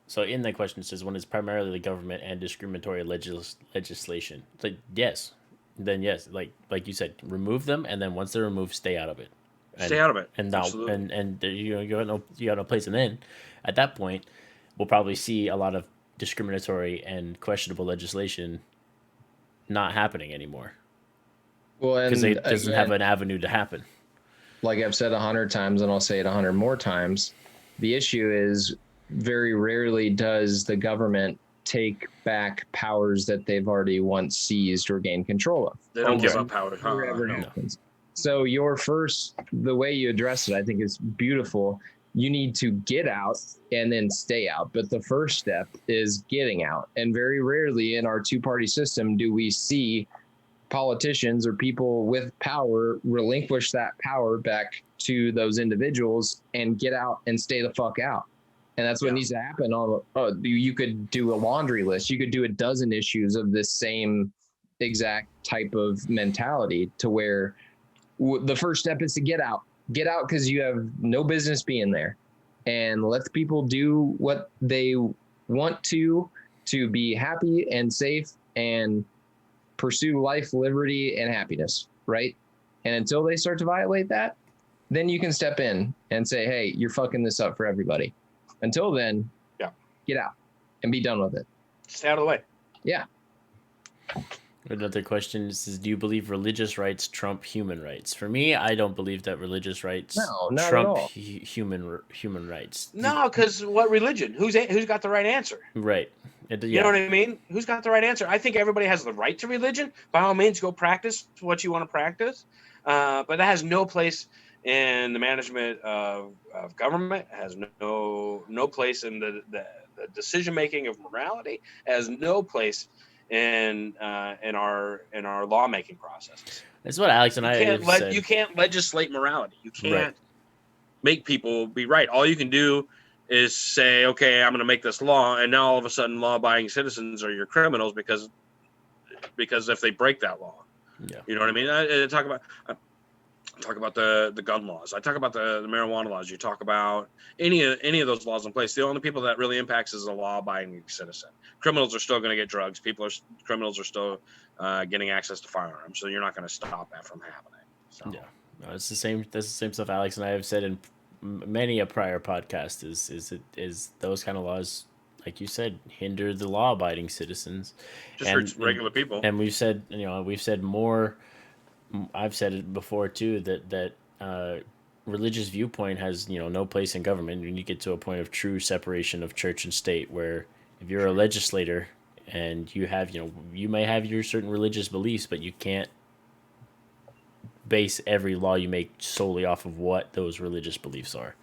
so in that question it says when it's primarily the government and discriminatory legislation. It's like yes, then yes, like you said, remove them, and then once they're removed, stay out of it. Stay out of it. And now, Absolutely. and you got no place. And then at that point, we'll probably see a lot of discriminatory and questionable legislation not happening anymore Well, because and it doesn't have an avenue to happen. like I've said 100 times, and I'll say it 100 more times. The issue is very rarely does the government take back powers that they've already once seized or gained control of. They don't give Almost up power. wherever No. it happens. So the way you address it, I think is beautiful. You need to get out and then stay out. But the first step is getting out. And very rarely in our two-party system do we see politicians or people with power relinquish that power back to those individuals and get out and stay the fuck out. And that's what needs to happen. You could do a laundry list. You could do a dozen issues of this same exact type of mentality to where the first step is to get out. Get out because you have no business being there. And let the people do what they want to be happy and safe and pursue life, liberty, and happiness, right? And until they start to violate that, then you can step in and say, hey, you're fucking this up for everybody. Until then, get out and be done with it. Stay out of the way. Yeah. Another question is, do you believe religious rights trump human rights? For me, I don't believe that religious rights not trump at all. human rights. No, because what religion? Who's got the right answer? Right. You know what I mean? Who's got the right answer? I think everybody has the right to religion. By all means, go practice what you want to practice. But that has no place in the management of government. It has no place in the decision making of morality. It has no place in our lawmaking processes. That's what Alex and I have said. You can't legislate morality. You can't make people be right. All you can do is say, okay, I'm going to make this law, and now all of a sudden law-abiding citizens are your criminals because if they break that law. Yeah. You know what I mean? I talk about the gun laws. I talk about the marijuana laws. You talk about any of those laws in place. The only people that really impacts is a law-abiding citizen. Criminals are still going to get drugs. Criminals are still getting access to firearms. So you're not going to stop that from happening. So. Yeah, no, it's the same. That's the same stuff Alex and I have said in many a prior podcast. Is those kind of laws, like you said, hinder the law-abiding citizens, just hurts regular people. And we've said more. I've said it before too that religious viewpoint has, no place in government. When you get to a point of true separation of church and state, where if you're a legislator and you have, you may have your certain religious beliefs, but you can't base every law you make solely off of what those religious beliefs are.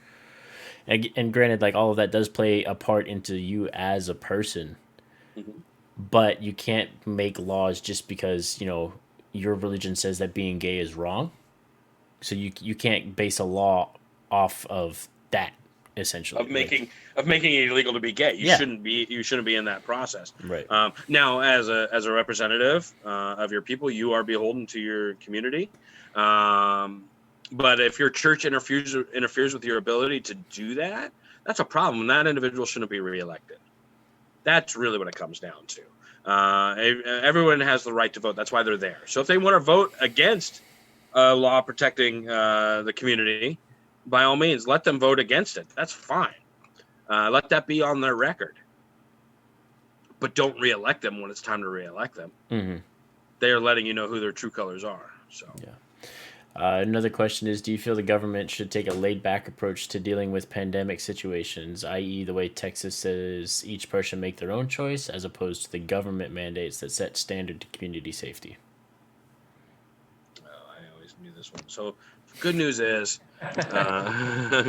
And granted, like, all of that does play a part into you as a person, Mhm. but you can't make laws just because, your religion says that being gay is wrong. So you can't base a law off of that, essentially. Of making it illegal to be gay. You Yeah. shouldn't be in that process. Right. Now, as a representative of your people, you are beholden to your community. But if your church interferes with your ability to do that, that's a problem. That individual shouldn't be reelected. That's really what it comes down to. Everyone has the right to vote. That's why they're there. So if they want to vote against a law protecting the community, by all means, let them vote against it. That's fine. Let that be on their record. But don't reelect them when it's time to reelect them. Mm-hmm. They are letting you know who their true colors are. So yeah. Another question is, do you feel the government should take a laid-back approach to dealing with pandemic situations, i.e. the way Texas says each person make their own choice, as opposed to the government mandates that set standard to community safety? I always knew this one. So good news is, that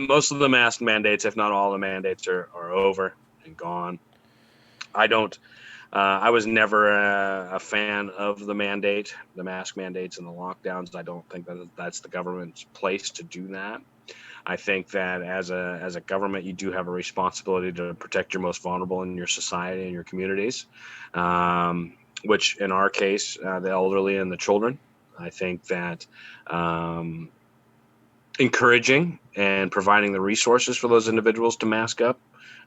most of the mask mandates, if not all the mandates, are over and gone. I was never a fan of the mask mandates and the lockdowns. I don't think that that's the government's place to do that. I think that as a government, you do have a responsibility to protect your most vulnerable in your society and your communities, which in our case, the elderly and the children. I think that encouraging and providing the resources for those individuals to mask up,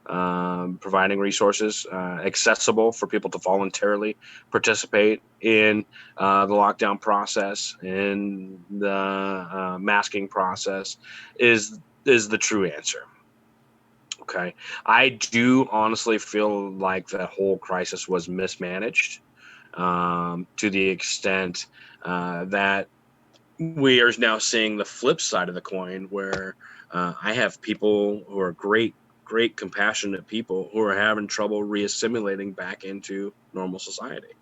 providing resources accessible for people to voluntarily participate in the lockdown process, in the masking process, is the true answer. Okay. I do honestly feel like the whole crisis was mismanaged, to the extent that we are now seeing the flip side of the coin, where I have people who are great, compassionate people who are having trouble reassimilating back into normal society.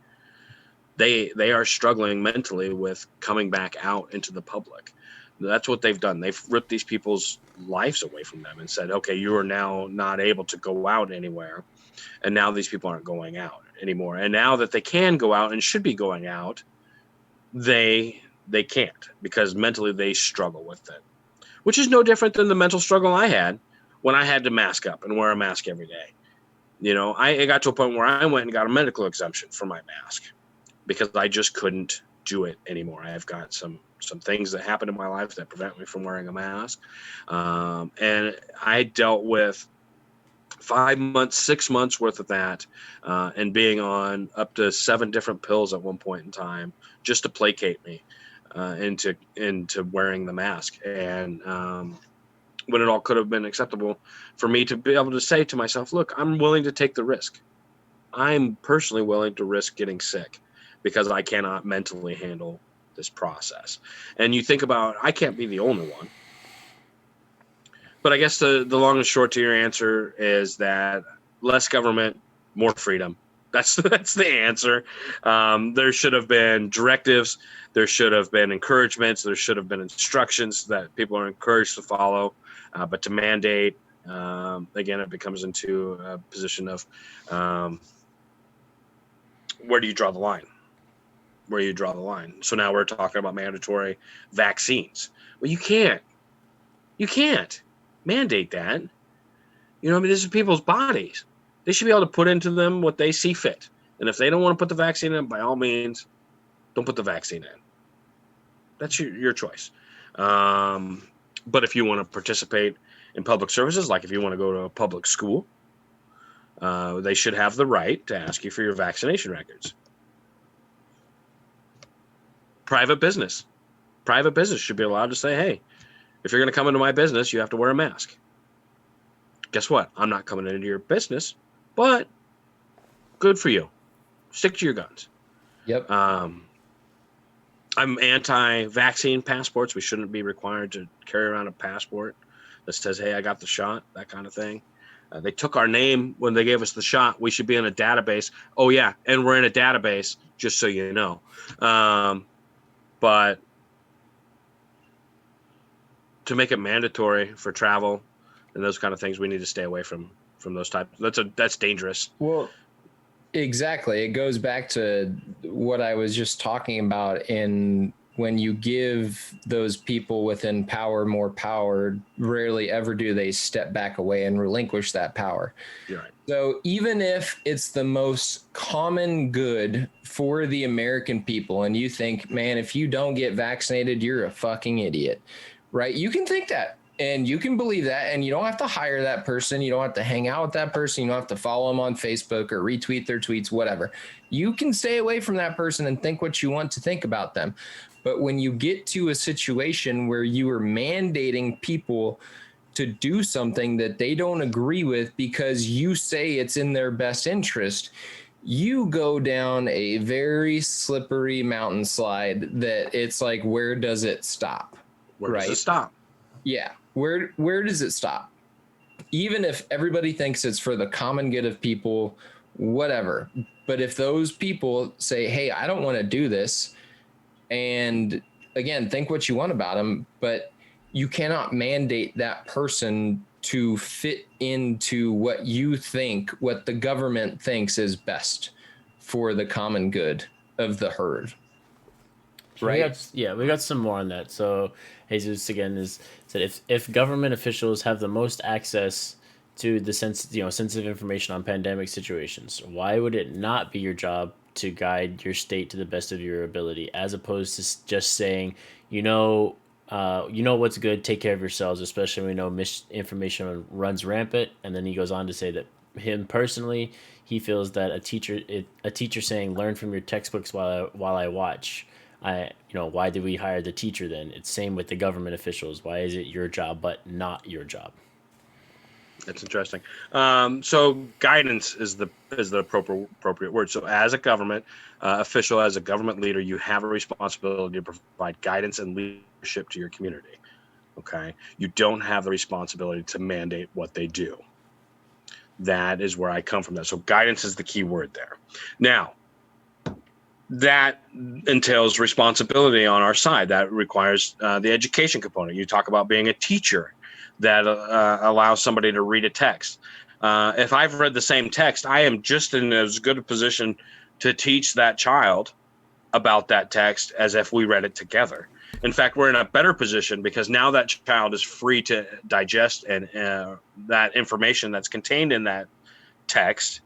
They are struggling mentally with coming back out into the public. That's what they've done. They've ripped these people's lives away from them and said, okay, you are now not able to go out anywhere. And now these people aren't going out anymore. And now that they can go out and should be going out, they can't, because mentally they struggle with it, which is no different than the mental struggle I had when I had to mask up and wear a mask every day. I got to a point where I went and got a medical exemption for my mask because I just couldn't do it anymore. I've got some things that happen in my life that prevent me from wearing a mask. And I dealt with 5 months, 6 months worth of that, and being on up to 7 different pills at one point in time just to placate me into wearing the mask. And when it all could have been acceptable for me to be able to say to myself, look, I'm willing to take the risk. I'm personally willing to risk getting sick because I cannot mentally handle this process. And you think about, I can't be the only one. But I guess the long and short to your answer is that less government, more freedom. That's the answer. There should have been directives. There should have been encouragements. There should have been instructions that people are encouraged to follow. But to mandate, again, it becomes into a position of where do you draw the line? Where do you draw the line? So now we're talking about mandatory vaccines. Well, you can't mandate that. This is people's bodies. They should be able to put into them what they see fit. And if they don't want to put the vaccine in, by all means, don't put the vaccine in. That's your choice. But if you want to participate in public services, like if you want to go to a public school, they should have the right to ask you for your vaccination records. Private business should be allowed to say, hey, if you're going to come into my business, you have to wear a mask. Guess what? I'm not coming into your business, but good for you. Stick to your guns. Yep. I'm anti-vaccine passports. We shouldn't be required to carry around a passport that says, "Hey, I got the shot," that kind of thing. They took our name when they gave us the shot. We should be in a database. Oh yeah, and we're in a database, just so you know. But to make it mandatory for travel and those kind of things, we need to stay away from those types. That's dangerous. Well, exactly. It goes back to what I was just talking about in when you give those people within power more power, rarely ever do they step back away and relinquish that power. You're right. So even if it's the most common good for the American people, and you think, man, if you don't get vaccinated, you're a fucking idiot, right? You can think that. And you can believe that, and you don't have to hire that person. You don't have to hang out with that person. You don't have to follow them on Facebook or retweet their tweets, whatever. You can stay away from that person and think what you want to think about them. But when you get to a situation where you are mandating people to do something that they don't agree with because you say it's in their best interest, you go down a very slippery mountain slide that it's like, where does it stop? Where does it stop? Yeah. Where does it stop? Even if everybody thinks it's for the common good of people, whatever. But if those people say, hey, I don't want to do this, and again, think what you want about them, but you cannot mandate that person to fit into what you think, what the government thinks is best for the common good of the herd. Right? We got some more on that. So Jesus again said if government officials have the most access to the sensitive information on pandemic situations, why would it not be your job to guide your state to the best of your ability, as opposed to just saying, what's good, take care of yourselves, especially when we know misinformation runs rampant. And then he goes on to say that him personally, he feels that a teacher saying, learn from your textbooks while I watch. Why did we hire the teacher then? It's same with the government officials. Why is it your job but not your job? That's interesting. So guidance is the appropriate word. So as a government official, as a government leader, you have a responsibility to provide guidance and leadership to your community. Okay, you don't have the responsibility to mandate what they do. That is where I come from. That so guidance is the key word there. Now, that entails responsibility on our side. That requires the education component. You talk about being a teacher that allows somebody to read a text. If I've read the same text, I am just in as good a position to teach that child about that text as if we read it together. In fact, we're in a better position because now that child is free to digest and that information that's contained in that text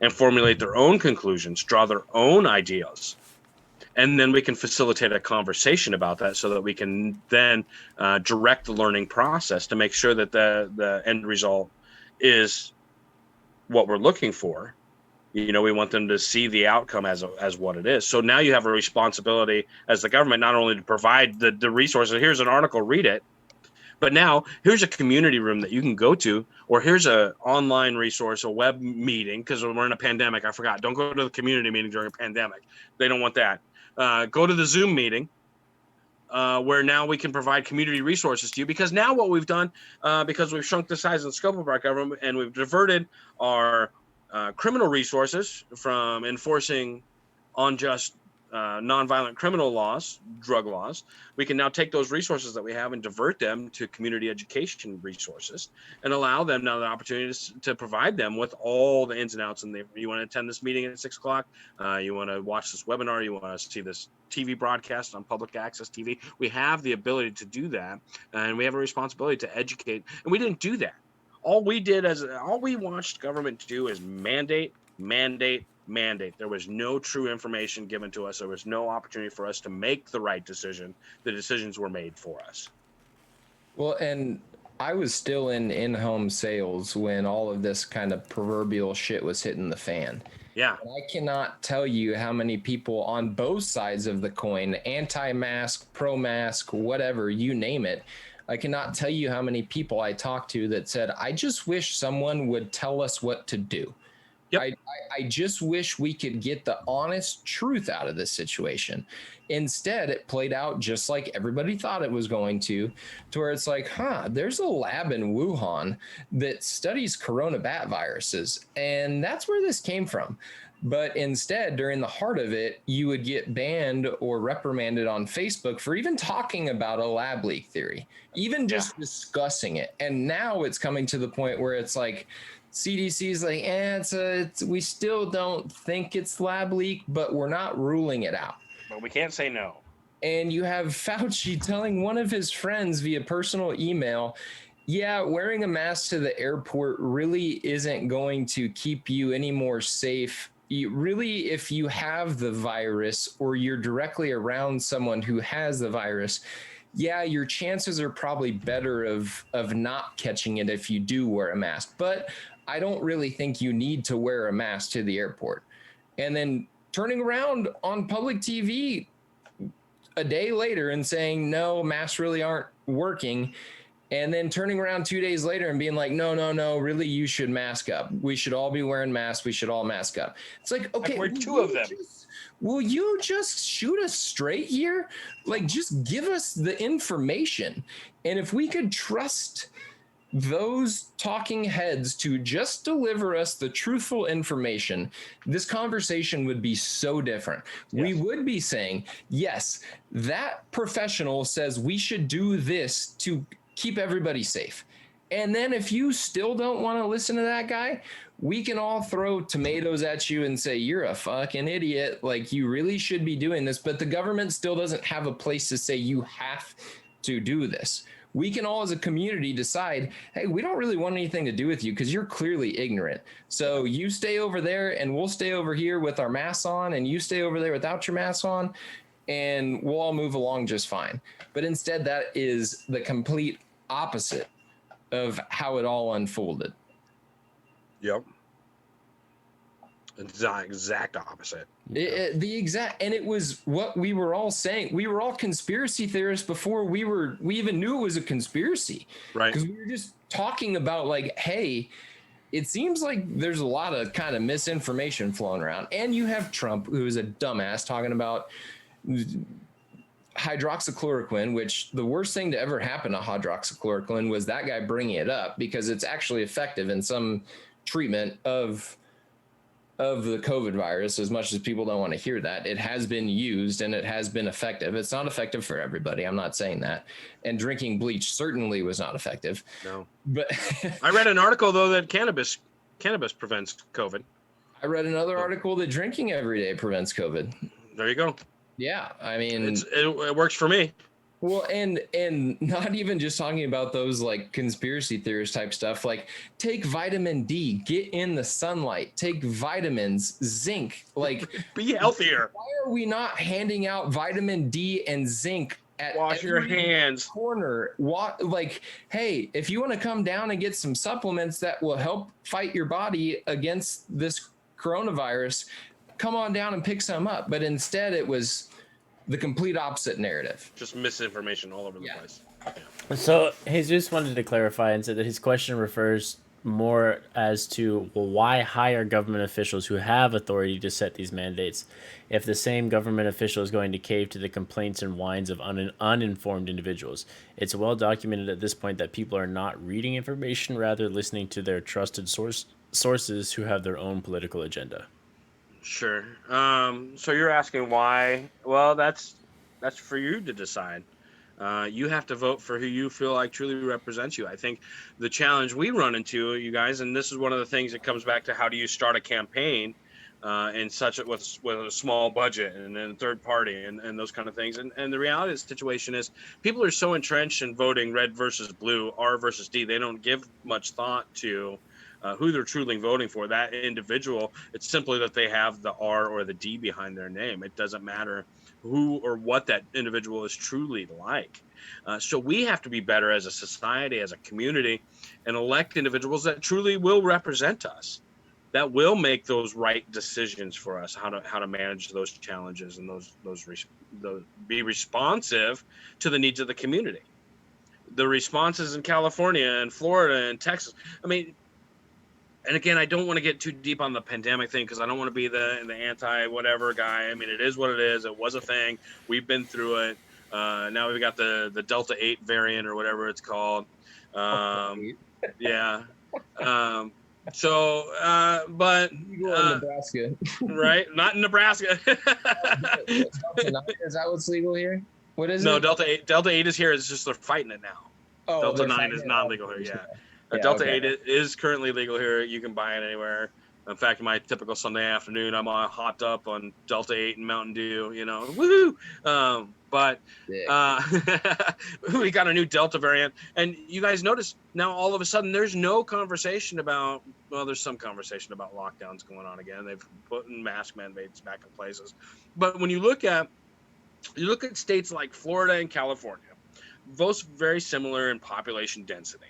and formulate their own conclusions, draw their own ideas. And then we can facilitate a conversation about that so that we can then direct the learning process to make sure that the end result is what we're looking for. We want them to see the outcome as what it is. So now you have a responsibility as the government, not only to provide the resources. Here's an article, read it. But now here's a community room that you can go to, or here's an online resource, a web meeting, because we're in a pandemic. I forgot. Don't go to the community meeting during a pandemic. They don't want that. Go to the Zoom meeting where now we can provide community resources to you. Because now what we've done, because we've shrunk the size and scope of our government and we've diverted our criminal resources from enforcing unjust nonviolent criminal laws, drug laws, we can now take those resources that we have and divert them to community education resources and allow them now the opportunities to provide them with all the ins and outs. And you want to attend this meeting at 6:00, you want to watch this webinar, you want to see this TV broadcast on public access TV. We have the ability to do that, and we have a responsibility to educate. And we didn't do that. All we watched government do is mandate. There was no true information given to us. There was no opportunity for us to make the right decision. The decisions were made for us. Well, and I was still in in-home sales when all of this kind of proverbial shit was hitting the fan. Yeah. And I cannot tell you how many people on both sides of the coin, anti-mask, pro-mask, whatever, you name it. I cannot tell you how many people I talked to that said, I just wish someone would tell us what to do. Yep. I just wish we could get the honest truth out of this situation. Instead, it played out just like everybody thought it was going to where it's like, there's a lab in Wuhan that studies corona bat viruses, and that's where this came from. But instead, during the heart of it, you would get banned or reprimanded on Facebook for even talking about a lab leak theory, even just discussing it. And now it's coming to the point where it's like, CDC's like, we still don't think it's lab leak, but we're not ruling it out. But we can't say no. And you have Fauci telling one of his friends via personal email, wearing a mask to the airport really isn't going to keep you any more safe. Really, if you have the virus or you're directly around someone who has the virus, your chances are probably better of not catching it if you do wear a mask. But I don't really think you need to wear a mask to the airport. And then turning around on public TV a day later and saying, no, masks really aren't working. And then turning around 2 days later and being like, no, really, you should mask up. We should all be wearing masks. We should all mask up. It's like, okay, we're two of them. Will you just shoot us straight here? Like, just give us the information. And if we could trust those talking heads to just deliver us the truthful information, this conversation would be so different. Yes. We would be saying, yes, that professional says we should do this to keep everybody safe. And then if you still don't want to listen to that guy, we can all throw tomatoes at you and say, you're a fucking idiot. Like, you really should be doing this. But the government still doesn't have a place to say you have to do this. We can all as a community decide, hey, we don't really want anything to do with you because you're clearly ignorant. So you stay over there and we'll stay over here with our masks on, and you stay over there without your mask on, and we'll all move along just fine. But instead, that is the complete opposite of how it all unfolded. Yep. It's the exact opposite. And it was what we were all saying. We were all conspiracy theorists before we even knew it was a conspiracy. Right. Because we were just talking about, like, hey, it seems like there's a lot of kind of misinformation flowing around. And you have Trump, who is a dumbass, talking about hydroxychloroquine, which the worst thing to ever happen to hydroxychloroquine was that guy bringing it up, because it's actually effective in some treatment of the COVID virus. As much as people don't want to hear that, it has been used and it has been effective. It's not effective for everybody. I'm not saying that. And drinking bleach certainly was not effective. No. But I read an article, though, that cannabis prevents COVID. I read another article that drinking every day prevents COVID. There you go. Yeah, I mean, it works for me. Well, and not even just talking about those like conspiracy theorist type stuff, like take vitamin D, get in the sunlight, take vitamins, zinc, like be healthier. Why are we not handing out vitamin D and zinc at wash your hands corner? Like, hey, if you want to come down and get some supplements that will help fight your body against this coronavirus, come on down and pick some up. But instead it was the complete opposite narrative. Just misinformation all over the place. Yeah. So Jesus wanted to clarify and said that his question refers more as to, well, why hire government officials who have authority to set these mandates if the same government official is going to cave to the complaints and whines of uninformed individuals? It's well documented at this point that people are not reading information, rather listening to their trusted sources who have their own political agenda. Sure. So you're asking why? Well, that's for you to decide. You have to vote for who you feel like truly represents you. I think the challenge we run into, you guys, and this is one of the things that comes back to how do you start a campaign in such with a small budget and then third party and those kind of things. And the reality of the situation is people are so entrenched in voting red versus blue, R versus D. They don't give much thought to who they're truly voting for, that individual. It's simply that they have the R or the D behind their name. It doesn't matter who or what that individual is truly like. So we have to be better as a society, as a community, and elect individuals that truly will represent us, that will make those right decisions for us, how to manage those challenges and those be responsive to the needs of the community. The responses in California and Florida and Texas, I mean, And again, I don't want to get too deep on the pandemic thing because I don't want to be the anti whatever guy. I mean, it is what it is. It was a thing. We've been through it. Now we've got the Delta 8 variant or whatever it's called. Yeah. But Legal in Nebraska. right, not in Nebraska. Is that what's legal here? What is it? No, Delta 8 is here. It's just they're fighting it now. Oh, Delta 9 is not legal here. Yeah. Delta 8 is currently legal here. You can buy it anywhere. In fact, my typical Sunday afternoon, I'm all hopped up on Delta 8 and Mountain Dew, woohoo! But we got a new Delta variant. And you guys notice now all of a sudden there's no conversation about, well, there's some conversation about lockdowns going on again. They've put mask mandates back in places. But when you look at states like Florida and California, both very similar in population density.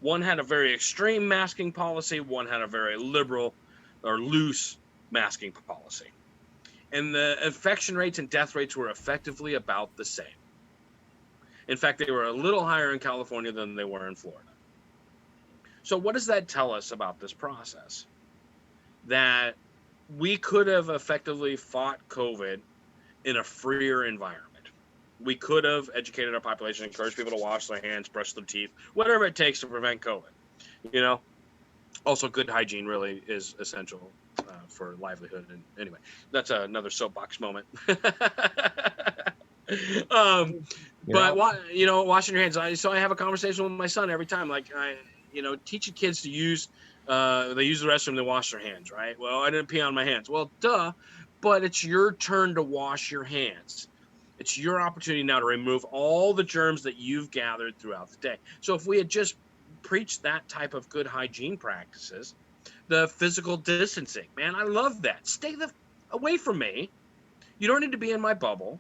One had a very extreme masking policy. One had a very liberal or loose masking policy. And the infection rates and death rates were effectively about the same. In fact, they were a little higher in California than they were in Florida. So what does that tell us about this process? That we could have effectively fought COVID in a freer environment. We could have educated our population, encouraged people to wash their hands, brush their teeth, whatever it takes to prevent COVID. Also, good hygiene really is essential for livelihood. And anyway, that's another soapbox moment. But washing your hands. So I have a conversation with my son every time, like teaching kids to use. They use the restroom, they wash their hands, right? Well, I didn't pee on my hands. Well, duh. But it's your turn to wash your hands. It's your opportunity now to remove all the germs that you've gathered throughout the day. So if we had just preached that type of good hygiene practices, the physical distancing, man, I love that. Stay away from me. You don't need to be in my bubble.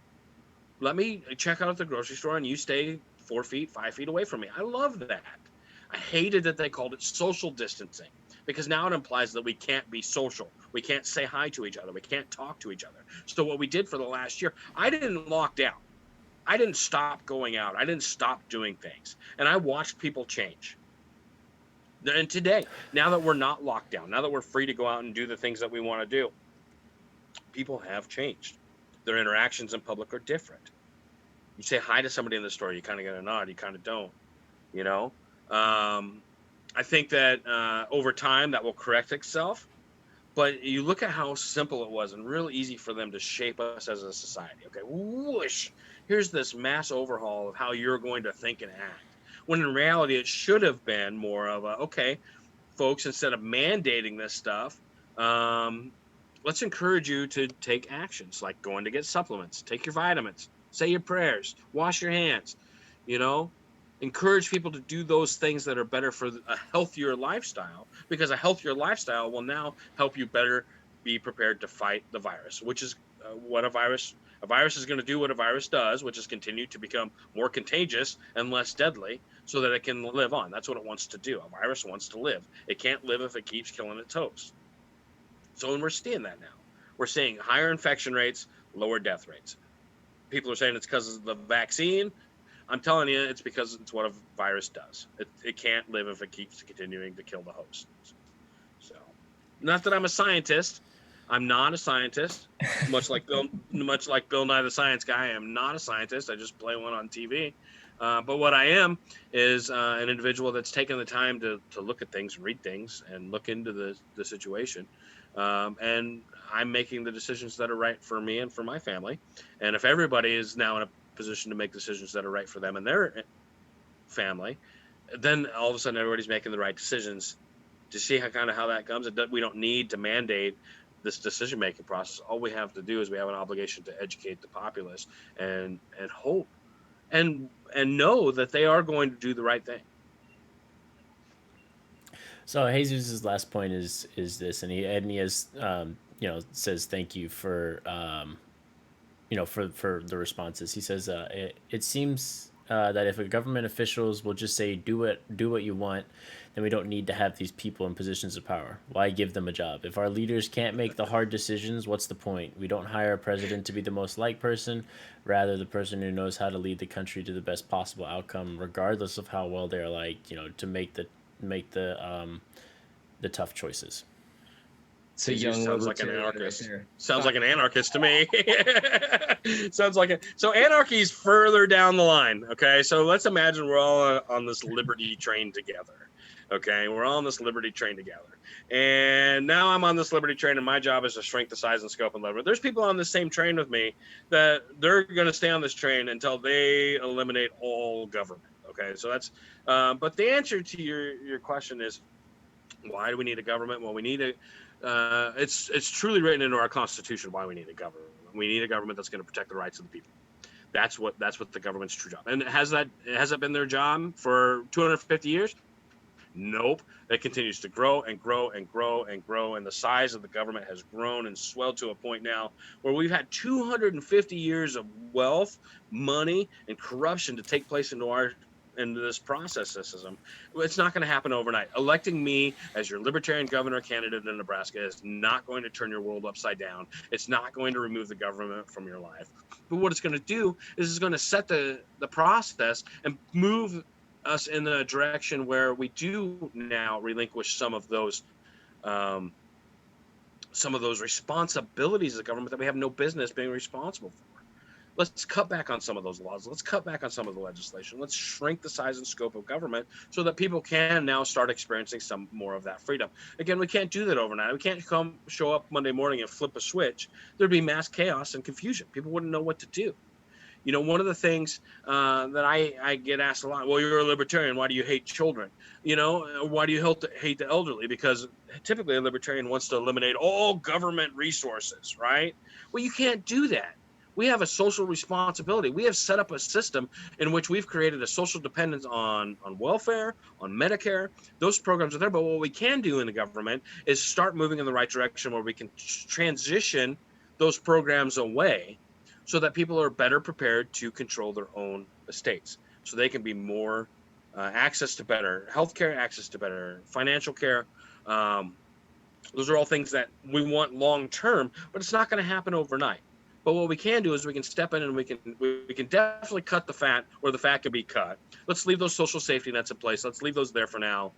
Let me check out at the grocery store and you stay 4 feet, 5 feet away from me. I love that. I hated that they called it social distancing because now it implies that we can't be social. We can't say hi to each other. We can't talk to each other. So what we did for the last year, I didn't lock down. I didn't stop going out. I didn't stop doing things. And I watched people change. And today, now that we're not locked down, now that we're free to go out and do the things that we want to do, people have changed. Their interactions in public are different. You say hi to somebody in the store, you kind of get a nod, you kind of don't, I think that over time that will correct itself. But you look at how simple it was and real easy for them to shape us as a society. Okay, whoosh, here's this mass overhaul of how you're going to think and act. When in reality, it should have been more of okay, folks, instead of mandating this stuff, let's encourage you to take actions like going to get supplements, take your vitamins, say your prayers, wash your hands, encourage people to do those things that are better for a healthier lifestyle, because a healthier lifestyle will now help you better be prepared to fight the virus, which is what a virus is going to do what a virus does, which is continue to become more contagious and less deadly so that it can live on. That's what it wants to do. A virus wants to live. It can't live if it keeps killing its host. So we're seeing that now. We're seeing higher infection rates, lower death rates. People are saying it's because of the vaccine. I'm telling you, it's because it's what a virus does. It can't live if it keeps continuing to kill the host. So, not that I'm a scientist. I'm not a scientist. Much like Bill Nye the Science Guy, I am not a scientist. I just play one on TV. But what I am is an individual that's taken the time to look at things, read things, and look into the situation. And I'm making the decisions that are right for me and for my family. And if everybody is now in a position to make decisions that are right for them and their family, then all of a sudden everybody's making the right decisions. To see how that comes, we don't need to mandate this decision-making process. All we have to do is we have an obligation to educate the populace and hope and know that they are going to do the right thing. So Jesus' last point is this, and he has says thank you for for the responses. He says it seems that if a government officials will just say do what you want, then we don't need to have these people in positions of power. Why give them a job? If our leaders can't make the hard decisions, what's the point? We don't hire a president to be the most liked person, rather the person who knows how to lead the country to the best possible outcome, regardless of how well they're liked. To make the the tough choices. It's a He young just sounds like an libertarian right anarchist. there. Sounds like an anarchist to me. Sounds like it. So anarchy's further down the line. Okay, so let's imagine we're all on this liberty train together. Okay, we're all on this liberty train together, and now I'm on this liberty train, and my job is to shrink the size and scope and level. There's people on the same train with me that they're going to stay on this train until they eliminate all government. Okay, so that's. But the answer to your question is, why do we need a government? Well, we need a. It's truly written into our Constitution why we need a government. We need a government that's going to protect the rights of the people. That's what the government's true job. And has that been their job for 250 years? Nope. It continues to grow and grow and grow and grow, and the size of the government has grown and swelled to a point now where we've had 250 years of wealth, money, and corruption to take place into this process system. It's not going to happen overnight. Electing me as your libertarian governor candidate in Nebraska is not going to turn your world upside down. It's not going to remove the government from your life. But what it's going to do is it's going to set the process and move us in the direction where we do now relinquish some of those responsibilities of the government that we have no business being responsible for. Let's cut back on some of those laws. Let's cut back on some of the legislation. Let's shrink the size and scope of government so that people can now start experiencing some more of that freedom. Again, we can't do that overnight. We can't show up Monday morning and flip a switch. There'd be mass chaos and confusion. People wouldn't know what to do. You know, one of the things that I get asked a lot, well, you're a libertarian. Why do you hate children? You know, why do you hate the elderly? Because typically a libertarian wants to eliminate all government resources, right? Well, you can't do that. We have a social responsibility. We have set up a system in which we've created a social dependence on welfare, on Medicare. Those programs are there. But what we can do in the government is start moving in the right direction where we can transition those programs away so that people are better prepared to control their own estates. So they can be more access to better healthcare, access to better financial care. Those are all things that we want long term, but it's not going to happen overnight. But what we can do is we can step in and we can definitely cut the fat where the fat can be cut. Let's leave those social safety nets in place. Let's leave those there for now,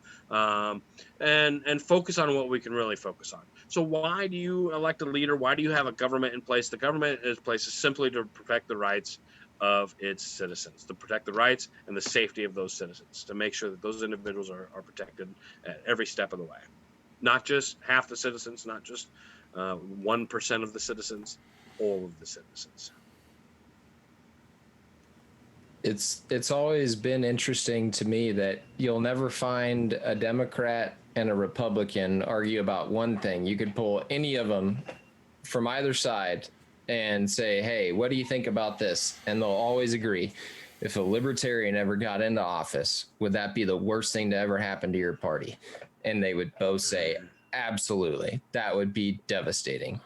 and focus on what we can really focus on. So why do you elect a leader? Why do you have a government in place? The government in place is simply to protect the rights of its citizens, to protect the rights and the safety of those citizens, to make sure that those individuals are protected at every step of the way. Not just half the citizens, not just 1% of the citizens, all of the citizens. It's always been interesting to me that you'll never find a Democrat and a Republican argue about one thing. You could pull any of them from either side and say, hey, what do you think about this? And they'll always agree. If a libertarian ever got into office, would that be the worst thing to ever happen to your party? And they would both say, absolutely. That would be devastating,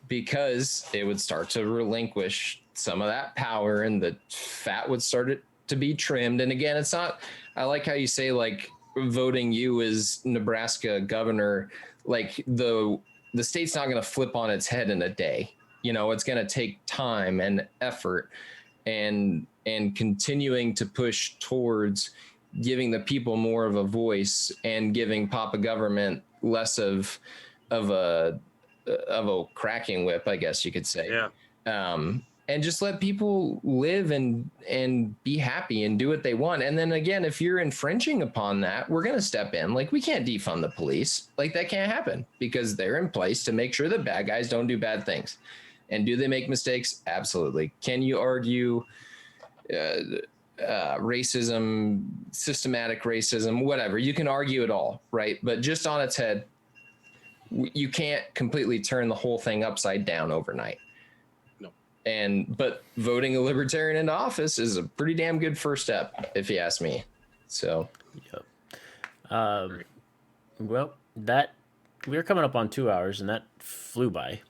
because it would start to relinquish some of that power and the fat would start to be trimmed. And again, it's not, I like how you say, like, voting you as Nebraska governor, like the state's not going to flip on its head in a day. You know, it's going to take time and effort and continuing to push towards giving the people more of a voice and giving Papa government less of a cracking whip, I guess you could say. Yeah. And just let people live and be happy and do what they want. And then again, if you're infringing upon that, we're going to step in. Like, we can't defund the police. Like, that can't happen, because they're in place to make sure that bad guys don't do bad things. And do they make mistakes? Absolutely. Can you argue racism, systematic racism, whatever? You can argue it all, right? But just on its head, you can't completely turn the whole thing upside down overnight. No. But voting a libertarian into office is a pretty damn good first step, if you ask me. So, yep. Well, that we're coming up on 2 hours, and that flew by.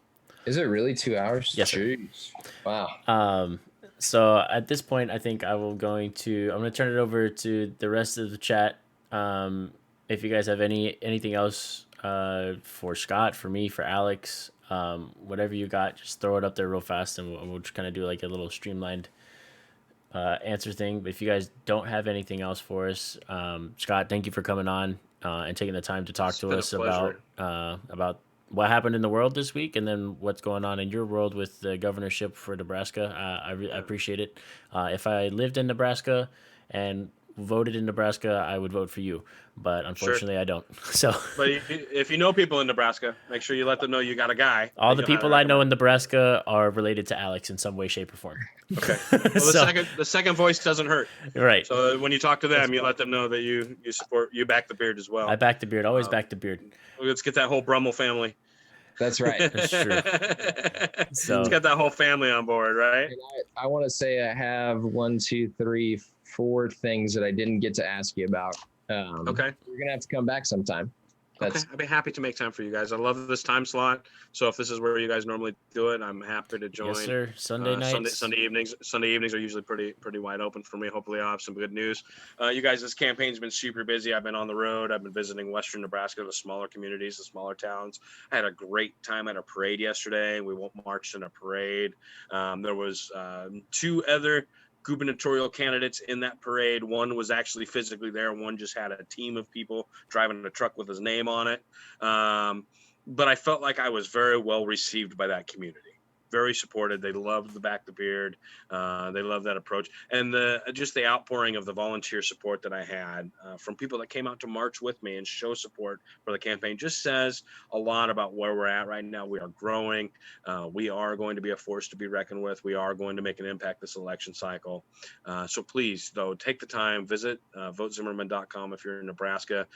Is it really 2 hours? Yes, sir. Jeez. Wow. So at this point, I think I'm going to turn it over to the rest of the chat. If you guys have anything else for Scott, for me, for Alex, whatever you got, just throw it up there real fast, and we'll just kind of do like a little streamlined answer thing. But if you guys don't have anything else for us, Scott, thank you for coming on. and taking the time to talk It's to been a us pleasure. about what happened in the world this week, and then what's going on in your world with the governorship for Nebraska. I Yeah. appreciate it. If I lived in Nebraska and voted in Nebraska, I would vote for you, but unfortunately, I don't. So But if you know people in Nebraska, make sure you let them know you got a guy. all that the you know how to people I know in recommend. Nebraska are related to Alex in some way, shape, or form. Okay. Well, So the second voice doesn't hurt. right, So when you talk to them, you let them know that you back the beard as I well. back the beard. Always back the beard. Let's get that whole Brummel family. That's right. That's true. Let's So get that whole family on board, right? And I want to say I have 1, 2, 3, 4 things that I didn't get to ask you about. Okay. You're gonna have to come back sometime. Okay, I'd be happy to make time for you guys. I love this time slot. So if this is where you guys normally do it, I'm happy to join. yes, sir. Sunday nights. Sunday evenings are usually pretty wide open for me. Hopefully, I'll have some good news. You guys, this campaign's been super busy. I've been on the road. I've been visiting Western Nebraska, the smaller communities, the smaller towns. I had a great time at a parade yesterday. We marched in a parade. There was 2 other gubernatorial candidates in that parade. One was actually physically there. One just had a team of people driving a truck with his name on it. But I felt like I was very well received by that community. Very supported. They loved the back the beard. They loved that approach, and the outpouring of the volunteer support that I had from people that came out to march with me and show support for the campaign just says a lot about where we're at right now. We are growing. We are going to be a force to be reckoned with. We are going to make an impact this election cycle. So please, though, take the time, visit votezimmerman.com if you're in Nebraska.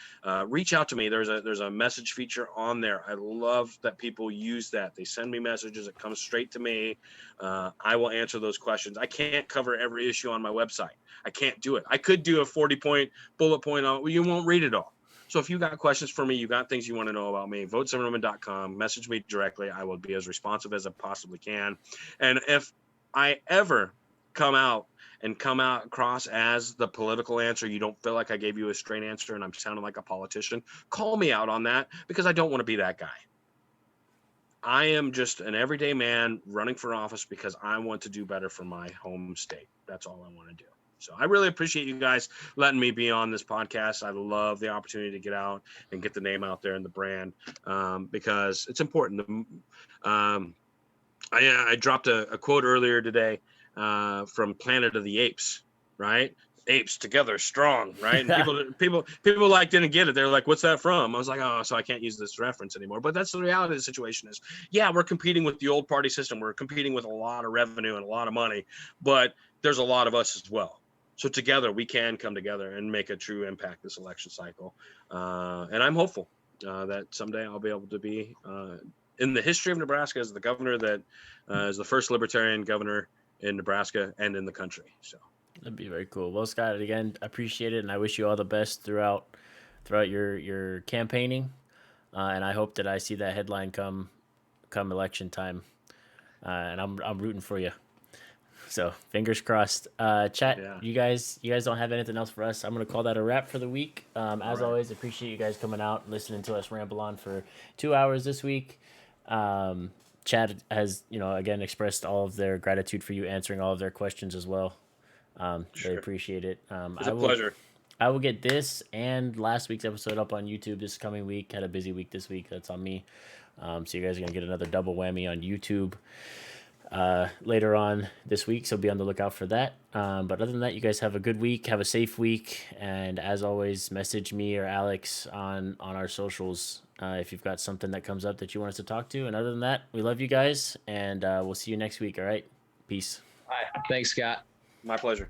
Reach out to me. There's a message feature on there. I love that people use that. They send me messages. It comes straight to me. I will answer those questions. I can't cover every issue on my website. I can't do it. I could do a 40-point bullet point on. Well, you won't read it all. So if you got questions for me, you got things you want to know about me, votezimmerman.com, message me directly. I will be as responsive as I possibly can. And if I ever come across as the political answer, you don't feel like I gave you a straight answer and I'm sounding like a politician, call me out on that, because I don't want to be that guy. I am just an everyday man running for office because I want to do better for my home state. That's all I want to do. So I really appreciate you guys letting me be on this podcast. I love the opportunity to get out and get the name out there and the brand, because it's important. I dropped a quote earlier today from Planet of the Apes, right? Apes together strong, right? And people like didn't get it. They're like, what's that from? I was like, oh, so I can't use this reference anymore. But that's the reality of the situation is, yeah, we're competing with the old party system. We're competing with a lot of revenue and a lot of money, but there's a lot of us as well. So together we can come together and make a true impact this election cycle. And I'm hopeful that someday I'll be able to be in the history of Nebraska as the governor that is the first Libertarian governor in Nebraska and in the country. So that'd be very cool. Well, Scott, again, I appreciate it, and I wish you all the best throughout your campaigning. And I hope that I see that headline come election time. And I'm rooting for you. So fingers crossed. Chat. Yeah. You guys don't have anything else for us. I'm gonna call that a wrap for the week. As always, appreciate you guys coming out and listening to us ramble on for 2 hours this week. Chad has, again, expressed all of their gratitude for you answering all of their questions as well. They appreciate it. It's a pleasure. I will get this and last week's episode up on YouTube this coming week. Had a busy week this week. That's on me. So you guys are going to get another double whammy on YouTube later on this week. So be on the lookout for that. But other than that, you guys have a good week. Have a safe week. And as always, message me or Alex on our socials if you've got something that comes up that you want us to talk to. And other than that, we love you guys. And we'll see you next week. All right. Peace. Bye. Thanks, Scott. My pleasure.